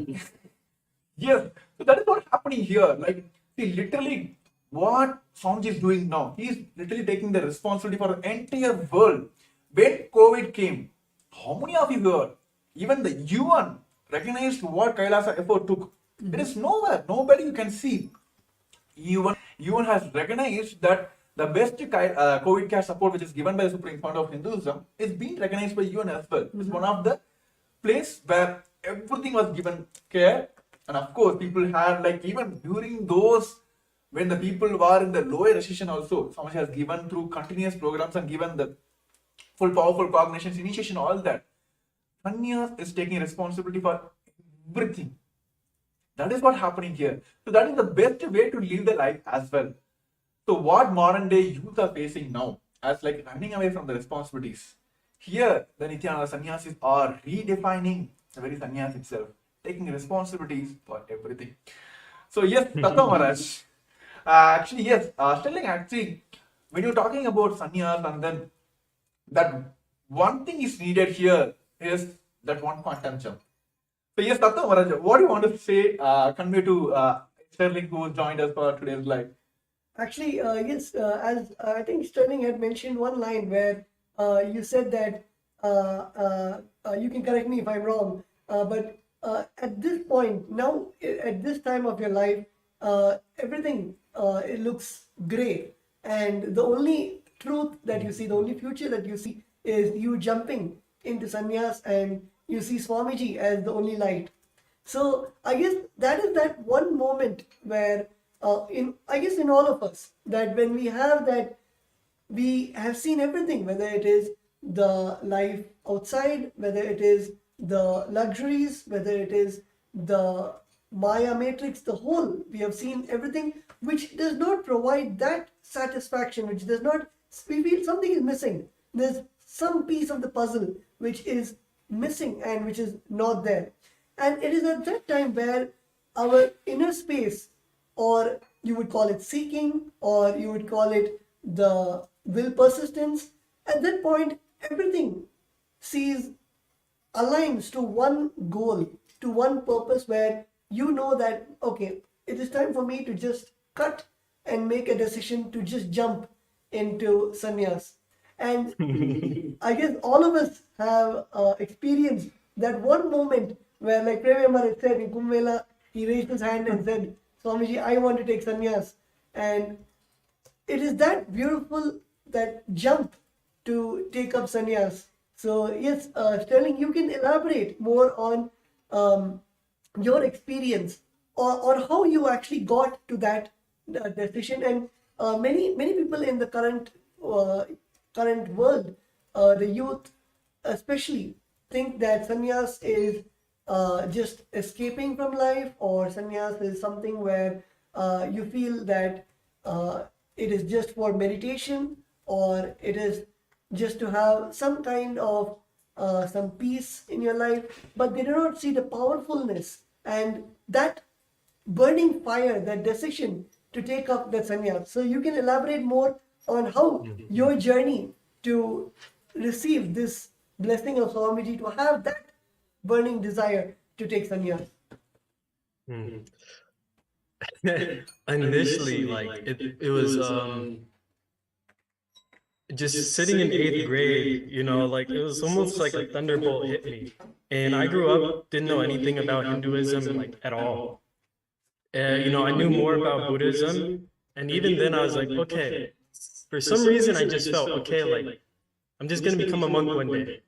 [SPEAKER 1] yes, so that is what's happening here. Like, see, literally, what Swamiji is doing now, he is literally taking the responsibility for the entire world. When COVID came, how many of you heard? Even the UN recognized what Kailasa effort took. There is nowhere, nobody you can see. UN has recognized that the best COVID care support which is given by the Supreme Fund of Hinduism is being recognized by UN as well. It's one of the place where everything was given care, and of course people had like even during those when the people were in the lower recession also, Swamiji has given through continuous programs and given the full powerful cognitions, initiation, all that. Sannyas is taking responsibility for everything. That is what's happening here. So that is the best way to live the life as well. So what modern day youth are facing now as like running away from the responsibilities. Here, the Nithyananda sannyasis are redefining the very sannyas itself, taking responsibilities for everything. So yes, Tattva Maharaj. Actually, yes, Sterling, actually, when you're talking about sannyas and then that one thing is needed here is that one quantum jump. So yes, Tattva Maharaj, what do you want to say, convey to Sterling who joined us for today's live?
[SPEAKER 2] Actually, yes, as I think Sterling had mentioned one line where you said that you can correct me if I'm wrong, but at this point, now at this time of your life, everything it looks gray, and the only truth that you see, the only future that you see is you jumping into sannyas, and you see Swamiji as the only light. So I guess that is that one moment where in all of us, that when we have that, we have seen everything, whether it is the life outside, whether it is the luxuries, whether it is the Maya matrix, the whole, we have seen everything which does not provide that satisfaction, which does not, we feel something is missing. There's some piece of the puzzle which is missing and which is not there. And it is at that time where our inner space, or you would call it seeking, or you would call it the will persistence, at that point, everything aligns to one goal, to one purpose, where you know that, okay, it is time for me to just cut and make a decision to just jump into sannyas. And I guess all of us have experienced that one moment where, like Premyamar had said in Kumbh, he raised his hand and said, Swamiji, I want to take sannyas. And it is that beautiful, that jump to take up sannyas. So yes, Sterling, you can elaborate more on your experience, or how you actually got to that decision. And many people in the current world, the youth especially, think that sannyas is just escaping from life, or sannyas is something where you feel that it is just for meditation, or it is just to have some kind of some peace in your life, but they do not see the powerfulness and that burning fire, that decision to take up the sannyas. So you can elaborate more on how your journey to receive this blessing of Swamiji, to have that burning desire to take sannyas.
[SPEAKER 8] Initially, like it was just sitting in 8th grade, you know, like it was almost like a thunderbolt hit me. And I grew up, didn't know anything about Hinduism like at all. You know, I knew more about Buddhism, and even then I was like, okay, for some reason I just felt, okay, like I'm just gonna become a monk one day.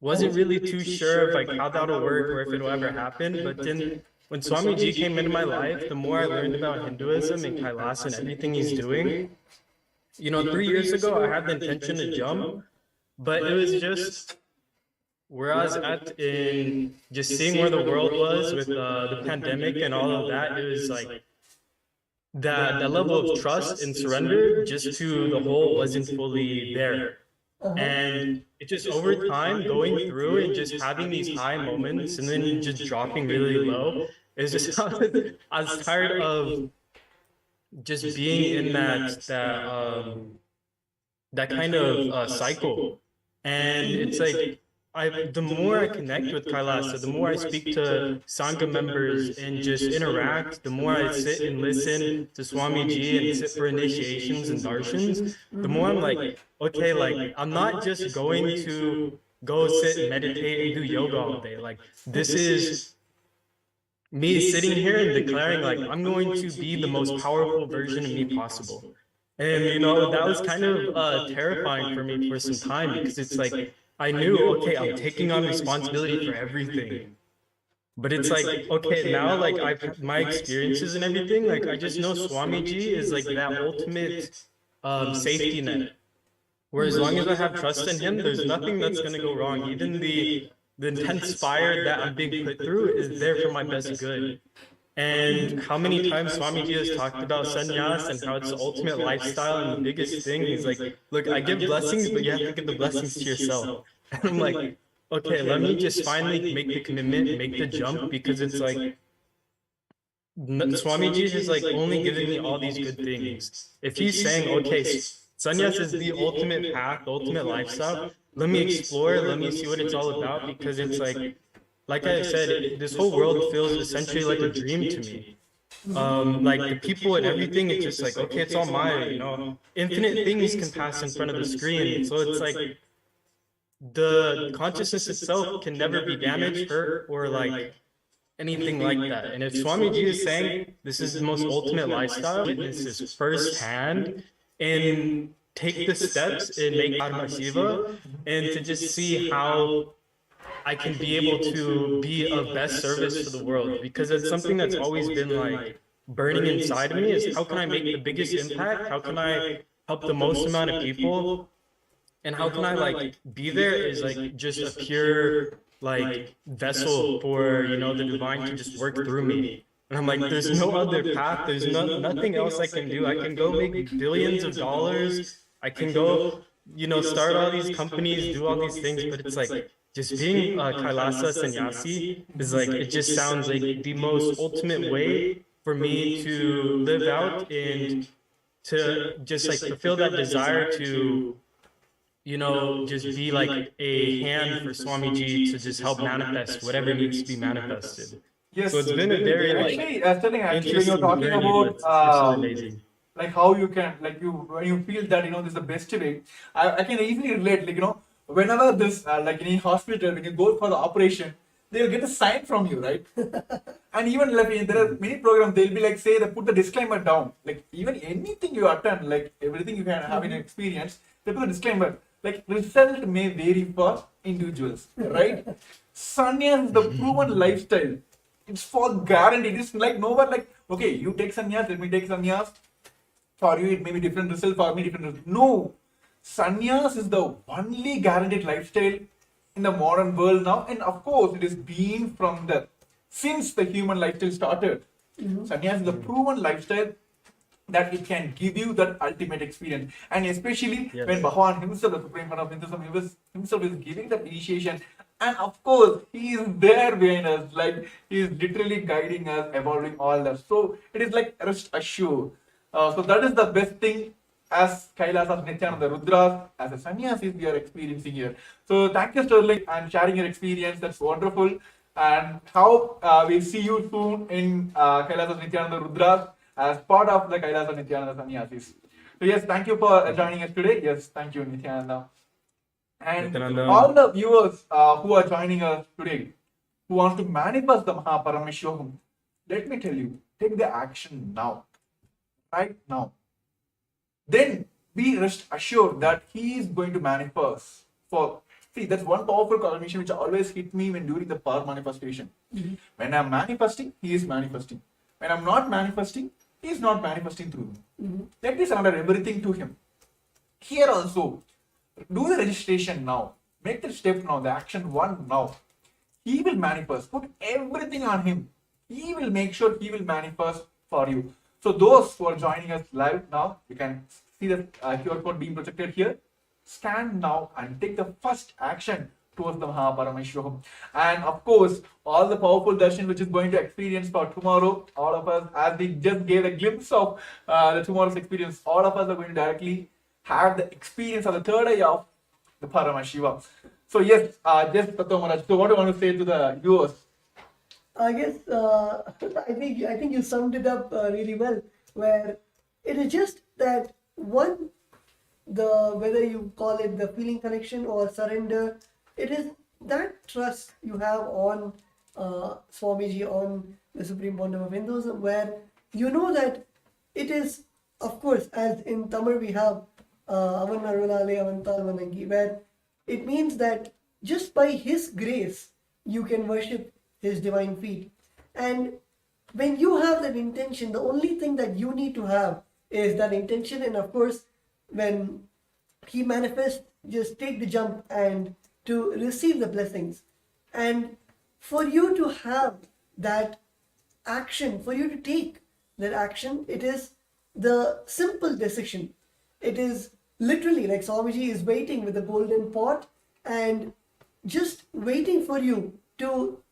[SPEAKER 8] Wasn't really too sure of like how that'll work or if it'll ever happen, but then when Swamiji came into my life, the more I learned about Hinduism and Kailasa and everything he's doing, you know, 3 years ago I had the intention to jump, but it was just where I was at in just seeing where the world was with the pandemic and all of that. It was like that level of trust and surrender just to the whole wasn't fully there. And it just over time going through and just having these high moments and then just dropping really low, it's just I was tired of just being in that kind of cycle. And it's like the more I connect with Kailasa, the more I speak to Sangha members and just interact, the more I sit and listen to Swamiji and sit for initiations and darshans, the more I'm like, okay, like I'm not just going to go sit and meditate and do yoga all day. Like this is me sitting here and declaring like I'm going to be the most powerful version of me possible. And you know, that was kind of terrifying for me for some time, because it's like I knew, okay, I'm taking on responsibility for everything. But it's like, okay, now like I've had my experiences and everything, like I just know Swamiji is like that ultimate safety net. Where as long as I have trust in him, there's nothing that's gonna go wrong. Even the intense fire that I'm being put through is there for my best good. And how many times Swamiji has talked about sannyas and how it's the ultimate lifestyle and the biggest thing. He's like, look, I give blessings, but you have to give the blessings to yourself. And I'm like, okay, let me just finally make the commitment, make the jump, because it's like, Swamiji has like only given me all these good things. If he's saying, okay, sannyas is the ultimate path, the ultimate lifestyle, let me explore, let me see what it's all about, because it's like I said, this whole world feels essentially like a dream to me. Like the people and everything, it's just like, okay, it's all mine, you know. Infinite things can pass in front of the screen. So it's like the consciousness itself can never be damaged, hurt, or like anything like that. And if Swamiji is saying this is the most ultimate lifestyle, witness this firsthand and take the steps and make Paramashivam, and to just see how I can be able to be of best service to the world, because it's something that's always been like burning inside of me, is how can I make the biggest impact? How can I help the most amount of people? And how can I like be there as like just a pure like vessel for, you know, the divine to just work through me. And I'm like, there's no other path. There's nothing else I can do. I can go make billions of dollars. I can go, you know, start all these companies, do all these things, but it's like, just being a Kailasa sannyasi is like, it just sounds like the most ultimate way for me to live out and to just like fulfill that desire to, you know, just be like a hand for Swamiji to just help manifest whatever needs to be manifested.
[SPEAKER 1] Yes.
[SPEAKER 8] So it's been a very like
[SPEAKER 1] actually, when you're
[SPEAKER 8] interesting
[SPEAKER 1] talking
[SPEAKER 8] journey,
[SPEAKER 1] about
[SPEAKER 8] but it's really amazing.
[SPEAKER 1] like how you can, like you, when you feel that, this is the best way, I can easily relate, like, whenever this, like in a hospital, when you go for the operation, they'll get a sign from you, right? And even like there are many programs, they'll be like, say, they put the disclaimer down. Like even anything you attend, like everything you can have in experience, they put a disclaimer. Like result may vary for individuals, right? Sannyas is the proven lifestyle. It's for guaranteed. It's like no one like, okay, you take sannyas, let me take sannyas. For you, it may be different result. For me, different result. No, sannyas is the only guaranteed lifestyle in the modern world now, and of course, it is being from the since the human lifestyle started. Sannyas is the proven lifestyle that it can give you that ultimate experience, and especially when Bhagavan himself, the Supreme Lord of Hinduism, himself is giving that initiation, and of course, he is there behind us, like he is literally guiding us, evolving all that. So it is like rest assured. So that is the best thing as Kailasas, Nithyananda, Rudras, as a sannyasis we are experiencing here. So thank you, Sterling, and sharing your experience. That's wonderful. And how we'll see you soon in Kailasas, Nithyananda, Rudras as part of the Kailasas, Nithyananda sannyasis. So yes, thank you for joining us today. Yes, thank you, Nithyananda. And
[SPEAKER 8] Nithyananda.
[SPEAKER 1] all the viewers who are joining us today, who want to manifest the Paramashivam, let me tell you, take the action now. Right now, then be rest assured that he is going to manifest. For see, that's one powerful confirmation which always hit me when during the power manifestation. When I'm manifesting, he is manifesting. When I'm not manifesting, he is not manifesting through me. Let me surrender everything to him. Here also, do the registration now. Make the step now, the action one now. He will manifest. Put everything on him. He will make sure he will manifest for you. So those who are joining us live now, you can see the QR code being projected here. Scan now and take the first action towards the Paramashivam. And of course, all the powerful darshan which is going to experience for tomorrow, all of us, as we just gave a glimpse of the tomorrow's experience, all of us are going to directly have the experience of the third eye of the Paramashivam. So yes, just Tattva Maharaj, so what do you want to say to the viewers?
[SPEAKER 2] I guess I think you summed it up really well. Where it is just that one, the whether you call it the feeling connection or surrender, it is that trust you have on Swamiji, on the Supreme Bondam of Hinduism, where you know that it is, of course, as in Tamil we have Avanarunale Avantal Vanangi, where it means that just by His grace you can worship His divine feet. And when you have that intention, the only thing that you need to have is that intention. And of course, when He manifests, just take the jump and to receive the blessings. And for you to have that action, for you to take that action, it is the simple decision. It is literally like Swamiji is waiting with a golden pot and just waiting for you to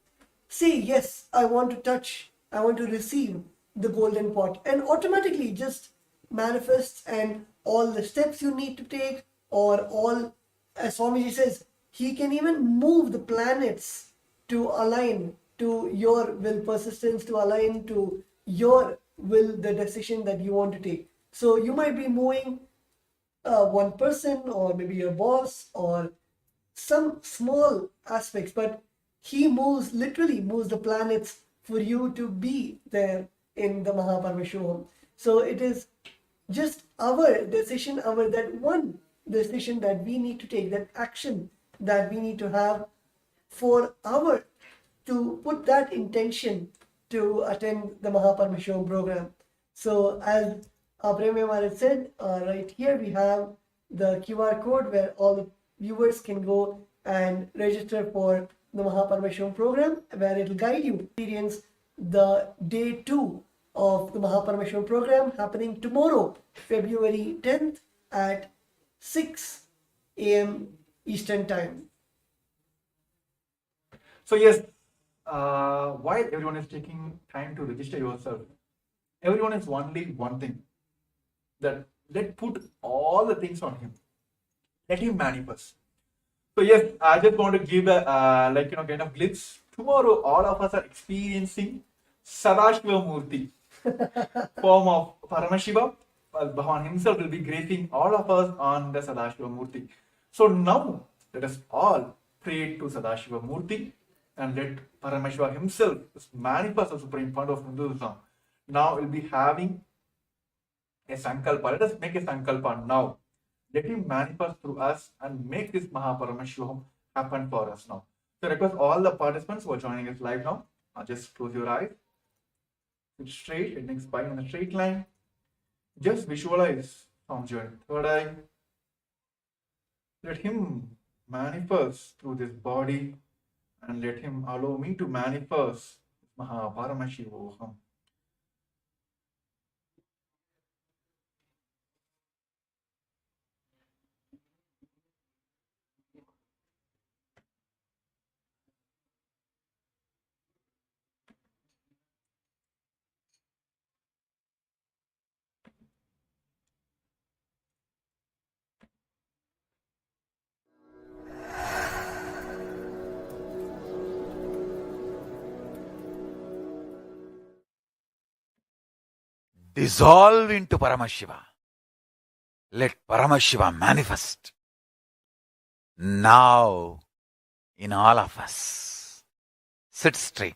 [SPEAKER 2] say, yes, I want to touch, I want to receive the golden pot, and automatically just manifests, and all the steps you need to take, or all, as Swamiji says, he can even move the planets to align to your will persistence, to align to your will, the decision that you want to take. So you might be moving one person, or maybe your boss, or some small aspects, but he literally moves the planets for you to be there in the Paramashivam. So it is just our decision, that one decision that we need to take, that action that we need to have for to put that intention to attend the Paramashivam program. So as Premya Maharaj said, right here we have the QR code where all the viewers can go and register for the Paramashivam program, where it will guide you experience the day 2 of the Paramashivam program happening tomorrow, February 10th at 6 a.m. Eastern Time.
[SPEAKER 1] So yes, while everyone is taking time to register yourself, everyone is only one thing, that let put all the things on him, let him manifest. So yes, I just want to give a kind of glimpse. Tomorrow, all of us are experiencing Sadashiva Murti, form of Paramashiva, Bhagavan himself will be gracing all of us on the Sadashiva Murti. So now let us all pray to Sadashiva Murti and let Paramashiva himself manifest the supreme point of Hinduism. Now we'll be having a sankalpa. Let us make a sankalpa now. Let him manifest through us and make this Mahaparamashivam happen for us now. So I request all the participants who are joining us live now, just close your eyes, sit straight, head and spine in a straight line. Just visualize from your third eye. Let him manifest through this body and let him allow me to manifest Mahaparamashivoham.
[SPEAKER 4] Dissolve into Paramashiva. Let Paramashiva manifest now in all of us. Sit straight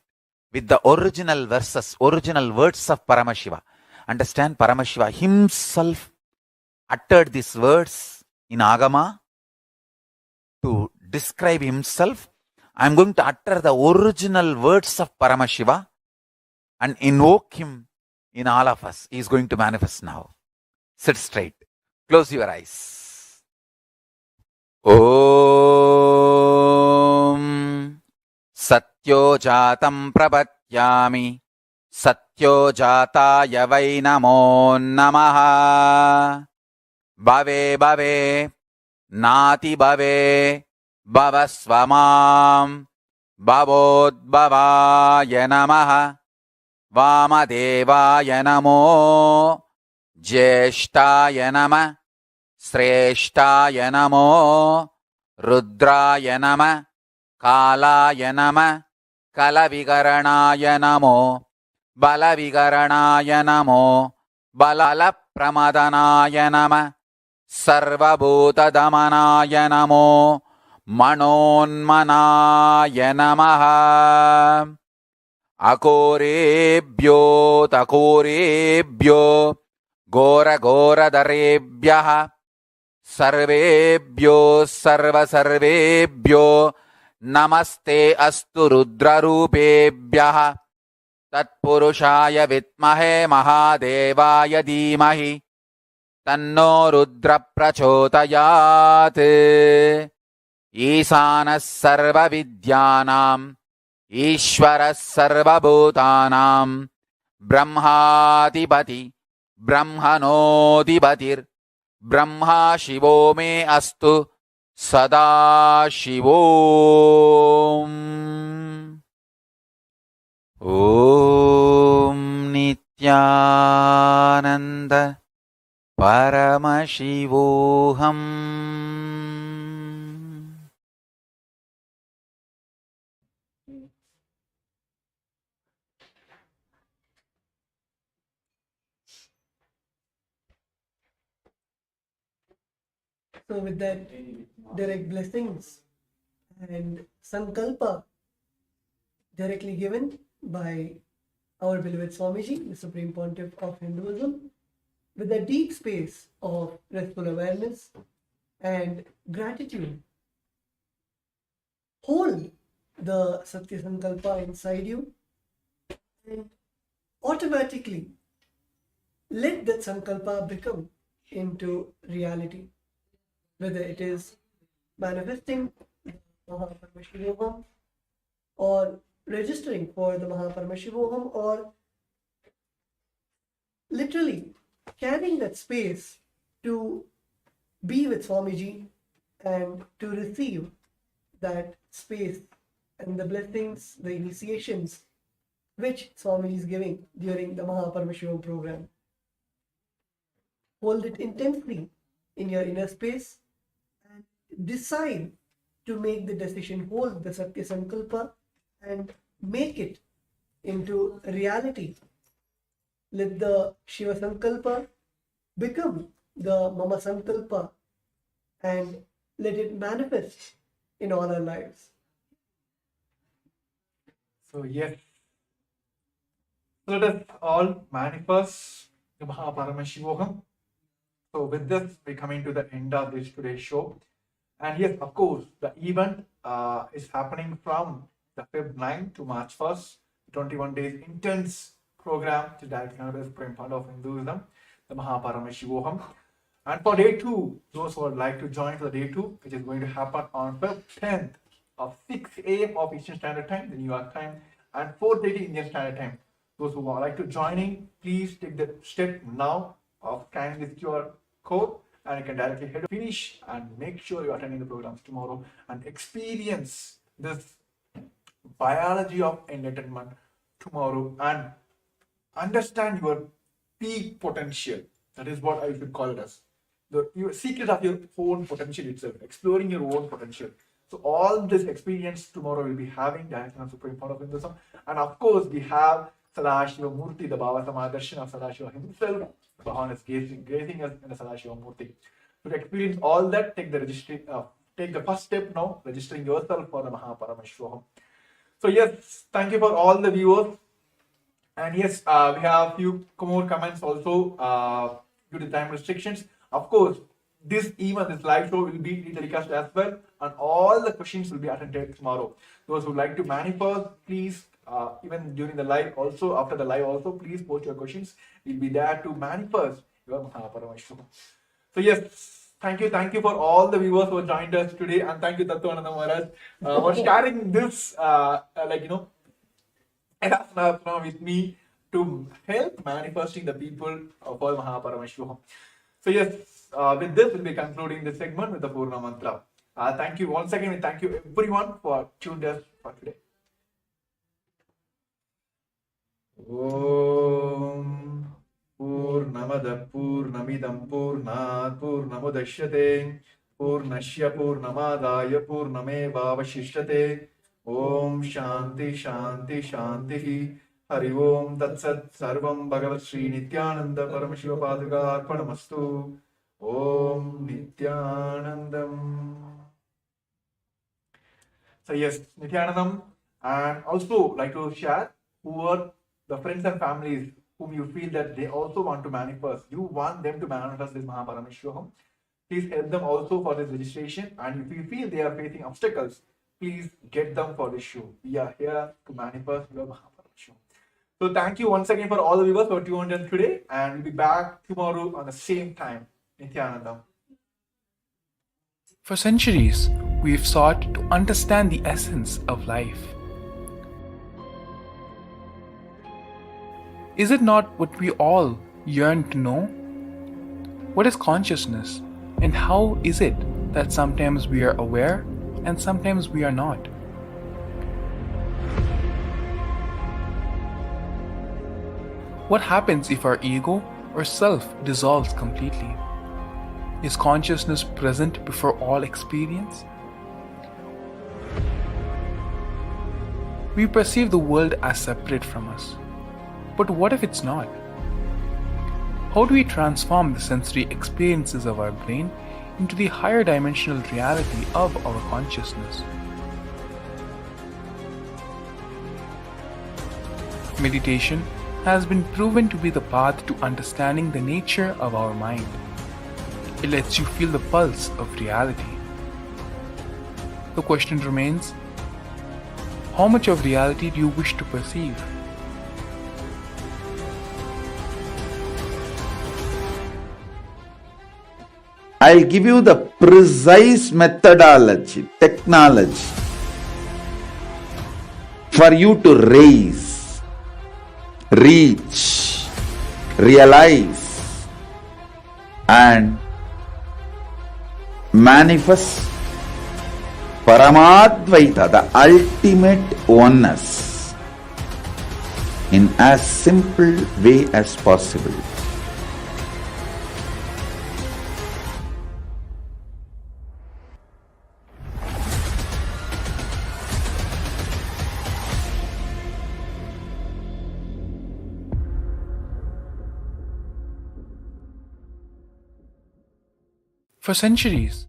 [SPEAKER 4] with the original verses, original words of Paramashiva. Understand, Paramashiva himself uttered these words in Agama to describe himself. I am going to utter the original words of Paramashiva and invoke him in all of us. He is going to manifest now. Sit straight. Close your eyes. Om Satyo Jatam Prapatyami Satyo Jataya Vai Namo Namaha Bhave Bhave Nati Bhave Bhavasvamam Bhavodbhavaya Namaha Vamadevaya Namo Jyeshtaya Nama Sreshtaya Namo Rudraya Nama Kalaya Nama Kalavigaranaya Namo Balavigaranaya Namo Balalapramadhanaya Nama Sarvabhuta Damanaya Namo Manonmanaya Namaha Akorebhyo takorebhyo Gora Gora Darebhyaha Sarvebhyo Sarva Sarvebhyo Namaste Astu Rudra Rupebhyaha Tatpurushaya Vitmahe Mahadevaya Dhimahi Tanno Rudra Prachodayat Isanas Sarva Vidyanam Ishvara Sarva Bhutanam Brahmadipati Brahmanodipatir Brahma Shivo me astu Sada Shivom. Om Nithyananda Paramashivoham.
[SPEAKER 2] So with that direct blessings and sankalpa directly given by our beloved Swamiji, the Supreme Pontiff of Hinduism, with a deep space of restful awareness and gratitude, hold the Satya Sankalpa inside you and automatically let that Sankalpa become into reality. Whether it is manifesting Mahaparamashivoham or registering for the Mahaparamashivoham or literally carrying that space to be with Swamiji and to receive that space and the blessings, the initiations which Swamiji is giving during the Mahaparamashivam program. Hold it intensely in your inner space and decide to make the decision, hold the Satya Sankalpa and make it into reality. Let the Shiva Sankalpa become the Mama Sankalpa and let it manifest in all our lives.
[SPEAKER 1] So yes, let us all manifest the Paramashivam. So with this, we're coming to the end of this today's show. And yes, of course, the event is happening from the Feb 9th to March 1st, 21 days intense program to direct the Supreme Fund of Hinduism, the Paramashivam. And for day 2, those who would like to join for the day 2, which is going to happen on Feb 10th of 6 a.m. of Eastern Standard Time, the New York time, and 4:30 Indian Standard Time. Those who would like to join in, please take the step now of scanning this QR code, and you can directly head to finish and make sure you're attending the programs tomorrow and experience this biology of enlightenment tomorrow and understand your peak potential. That is what I should call it as. The secret of your own potential itself, exploring your own potential. So all this experience tomorrow we'll be having directly on Supreme Fund of Hinduism. And of course, we have Sadashiva Murti, the Baba Samadarshan of Sadashiva himself. Bhavan is gazing us in the Sadashiva Murti. So to experience all that, take the first step now, registering yourself for the Paramashivam. So yes, thank you for all the viewers. And yes, we have a few more comments also due to time restrictions. Of course, this live show will be telecast as well, and all the questions will be attended tomorrow. Those who like to manifest, please, even during the live also, after the live also, please post your questions. We'll be there to manifest your Paramashivam. So yes, thank you for all the viewers who joined us today, and thank you Nithyananda Maharaj for sharing this, with me to help manifesting the people for Paramashivam. So yes, with this we'll be concluding this segment with the Purna Mantra. Thank you once again, and thank you everyone for tuned us for today. Om Purnamada Purnamidam Purnat Purnamudashyate Purnashya Purnamadaya Purnameva Vashishyate. Om Shanti Shanti Shanti. Hari Om Tat Sat Sarvam Bhagavat Sri Nithyananda Paramashiva Paduka Arpanamastu. Om Nithyanandam. So yes, Nithyanandam, and also like to share who are the friends and families whom you feel that they also want to manifest. You want them to manifest this Paramashivam. Please help them also for this registration, and if you feel they are facing obstacles, please get them for this show. We are here to manifest your Paramashivam. So thank you once again for all the viewers who are tuned in today, and we'll be back tomorrow on the same time. Nithyananda.
[SPEAKER 3] For centuries, we've sought to understand the essence of life. Is it not what we all yearn to know? What is consciousness, and how is it that sometimes we are aware and sometimes we are not? What happens if our ego or self dissolves completely? Is consciousness present before all experience? We perceive the world as separate from us. But what if it's not? How do we transform the sensory experiences of our brain into the higher dimensional reality of our consciousness? Meditation has been proven to be the path to understanding the nature of our mind. It lets you feel the pulse of reality. The question remains, how much of reality do you wish to perceive?
[SPEAKER 4] I'll give you the precise methodology, technology for you to raise, reach, realize, and manifest Paramadvaita, the ultimate oneness, in as simple way as possible.
[SPEAKER 3] for centuries.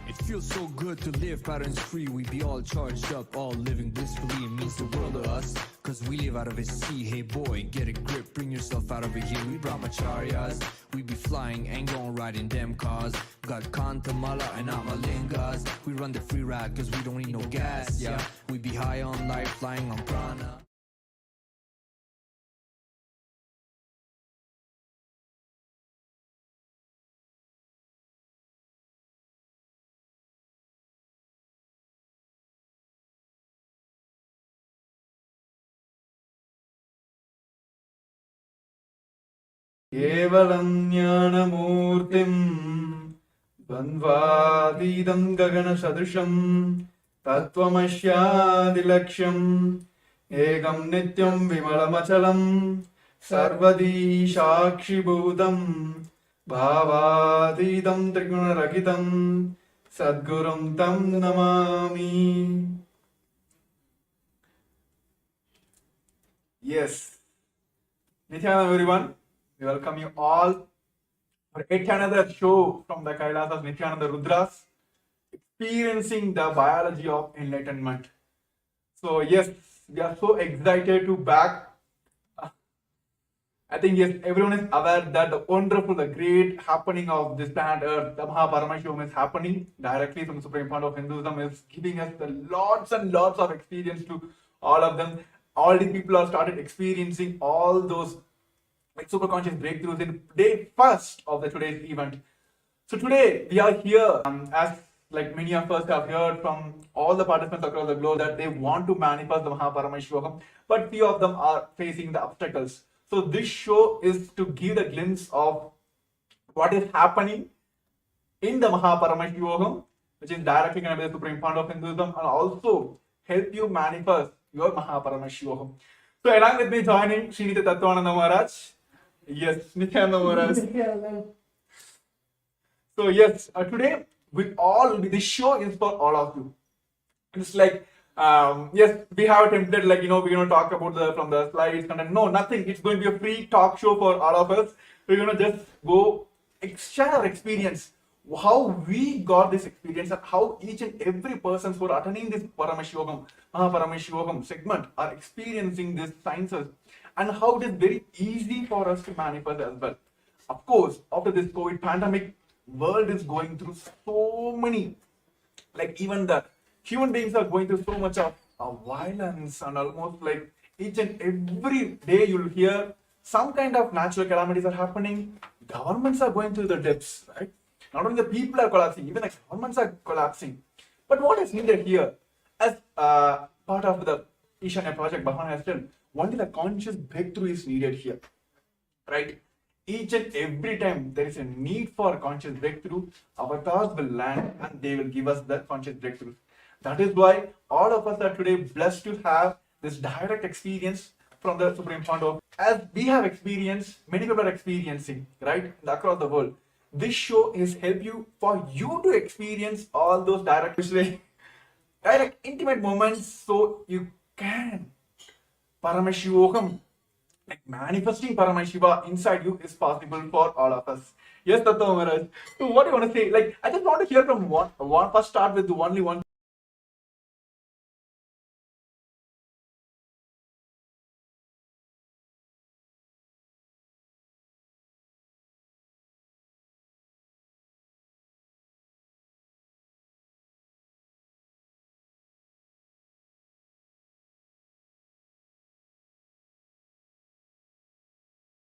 [SPEAKER 9] It feels so good to live patterns free. We be all charged up, all living blissfully. It means the world to us, cause we live out of a sea. Hey boy, get a grip, bring yourself out of here. We brahmacharyas, we be flying, ain't gon' ride in them cars. Got Kantamala and Amalingas. We run the free ride cause we don't need no gas, yeah. We be high on life, flying on prana.
[SPEAKER 1] केवलं ज्ञानमूर्तिं द्वन्द्वातीतं गगनसदृशं तत्त्वमस्यादिलक्ष्यम् एकं नित्यं विमलमचलं सर्वदी साक्षिभूतं भावातीतं त्रिगुणरहितं सद्गुरुं तं Namami. Yes. Nithyananda everyone. We welcome you all for yet another show from the Kailasas Nithyananda Rudras, experiencing the biology of enlightenment. So yes, we are so excited to back. I think yes, everyone is aware that the wonderful, the great happening of this planet Earth, the Paramashivam is happening directly from the Supreme Point of Hinduism, is giving us the lots and lots of experience to all of them. All the people have started experiencing all those like super conscious breakthroughs in day first of the today's event. So today we are here as like many of us have heard from all the participants across the globe that they want to manifest the Paramashivam, but few of them are facing the obstacles. So this show is to give a glimpse of what is happening in the Paramashivam, which is directly connected with the Supreme Point of Hinduism, and also help you manifest your Paramashivam. So along with me joining Sri Nithyananda Maharaj. Yes, Nithyananda Maharaj. So yes, today this show is for all of you. It's like yes, we have a template like we're gonna talk about from the slides content. No, nothing. It's going to be a free talk show for all of us. We're gonna just go share our experience, how we got this experience, and how each and every person who are attending this Paramashivam segment are experiencing these sciences, and how it is very easy for us to manifest as well. Of course, after this COVID pandemic, world is going through so many, like even the human beings are going through so much of violence, and almost like each and every day you'll hear some kind of natural calamities are happening. Governments are going through the depths, right? Not only the people are collapsing, even the governments are collapsing. But what is needed here, as part of the Ishanya project, Bhavan has done, only the conscious breakthrough is needed here, right? Each and every time there is a need for conscious breakthrough, avatars will land and they will give us that conscious breakthrough. That is why all of us are today blessed to have this direct experience from the Supreme Point of, as we have experienced, many people are experiencing, right, across the world. This show is help you for you to experience all those direct intimate moments, so you can Paramashivam, like manifesting Paramashiva inside you is possible for all of us. Yes, Tattva Maharaj. So what do you want to say? Like, I just want to hear from first start with only one.